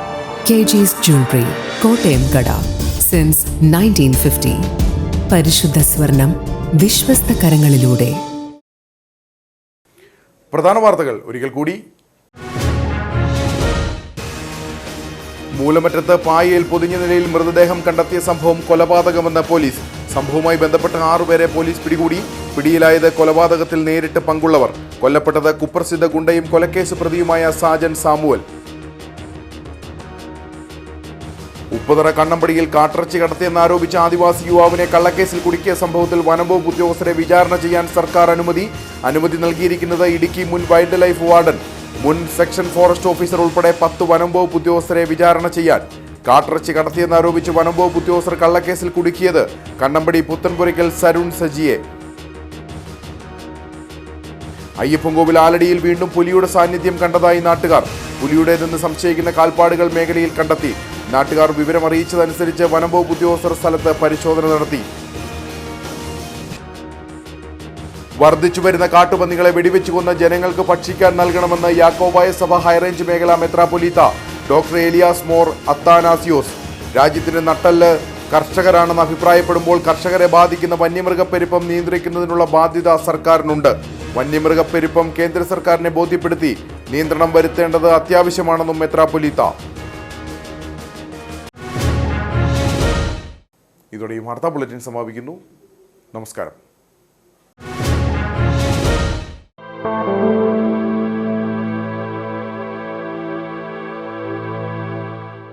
KG's Jewelry, കോട്ടയം കട. സിൻസ് 1950. പരിശുദ്ധ സ്വർണം വിശ്വസ്ത കരങ്ങളിലൂടെ. പ്രധാന വാർത്തകൾ ഒരിക്കൽ കൂടി. മൂലമറ്റത്ത് പായയിൽ പൊതിഞ്ഞ നിലയിൽ മൃതദേഹം കണ്ടെത്തിയ സംഭവം കൊലപാതകമെന്ന് പോലീസ്. സംഭവവുമായി ബന്ധപ്പെട്ട് 6 പേരെ പോലീസ് പിടികൂടി. പിടിയിലായത് കൊലപാതകത്തിൽ നേരിട്ട് പങ്കുള്ളവർ. കൊല്ലപ്പെട്ടത് കുപ്രസിദ്ധ ഗുണ്ടയും കൊലക്കേസ് പ്രതിയുമായ സാജൻ സാമുവൽ. ഉപ്പുതറ കണ്ണമ്പടിയിൽ കാട്ടിറച്ചി കടത്തിയെന്നാരോപിച്ച ആദിവാസി യുവാവിനെ കള്ളക്കേസിൽ കുടുക്കിയ സംഭവത്തിൽ വനംവകുപ്പ് ഉദ്യോഗസ്ഥരെ വിചാരണ ചെയ്യാൻ സർക്കാർ അനുമതി നൽകിയിരിക്കുന്നത് ഇടുക്കി മുൻ വൈൽഡ് ലൈഫ് വാർഡൻ, മുൻ സെക്ഷൻ ഫോറസ്റ്റ് ഓഫീസർ ഉൾപ്പെടെ 10 വനംവകുപ്പ് ഉദ്യോഗസ്ഥരെ വിചാരണ ചെയ്യാൻ. കാട്ടിറച്ചി കടത്തിയെന്നാരോപിച്ച് വനംവകുപ്പ് ഉദ്യോഗസ്ഥർ കള്ളക്കേസിൽ കുടുക്കിയത് കണ്ണമ്പടി പുത്തൻപുരയ്ക്കൽ സരുൺ സജിയെ. അയ്യപ്പൻകോവിൽ ആലടിയിൽ വീണ്ടും പുലിയുടെ സാന്നിധ്യം കണ്ടതായി നാട്ടുകാർ. പുലിയുടേതെന്ന് സംശയിക്കുന്ന കാൽപ്പാടുകൾ മേഖലയിൽ കണ്ടെത്തി. നാട്ടുകാർ വിവരം അറിയിച്ചതനുസരിച്ച് വനംവകുപ്പ് ഉദ്യോഗസ്ഥർ സ്ഥലത്ത് പരിശോധന നടത്തി. വർദ്ധിച്ചുവരുന്ന കാട്ടുപന്നികളെ വെടിവെച്ചു കൊന്ന ജനങ്ങൾക്ക് ഭക്ഷിക്കാൻ നൽകണമെന്ന് യാക്കോബായ സഭ ഹൈറേഞ്ച് മേഖലാ മെത്രാപ്പൊലീത്ത ഡോക്ടർ ഏലിയാസ് മോർ അത്താനാസിയോസ്. രാജ്യത്തിന് നട്ടെല്ല് കർഷകരാണെന്ന് അഭിപ്രായപ്പെടുമ്പോൾ കർഷകരെ ബാധിക്കുന്ന വന്യമൃഗപ്പെരുപ്പം നിയന്ത്രിക്കുന്നതിനുള്ള ബാധ്യത സർക്കാരിനുണ്ട്. വന്യമൃഗപ്പെരുപ്പം കേന്ദ്ര സർക്കാരിനെ ബോധ്യപ്പെടുത്തി നിയന്ത്രണം വരുത്തേണ്ടത് അത്യാവശ്യമാണെന്നും മെത്രാപ്പൊലീത്ത. ഇതോടെ ഈ വാർത്താ ബുള്ളറ്റിൻ സമാപിക്കുന്നു. നമസ്കാരം.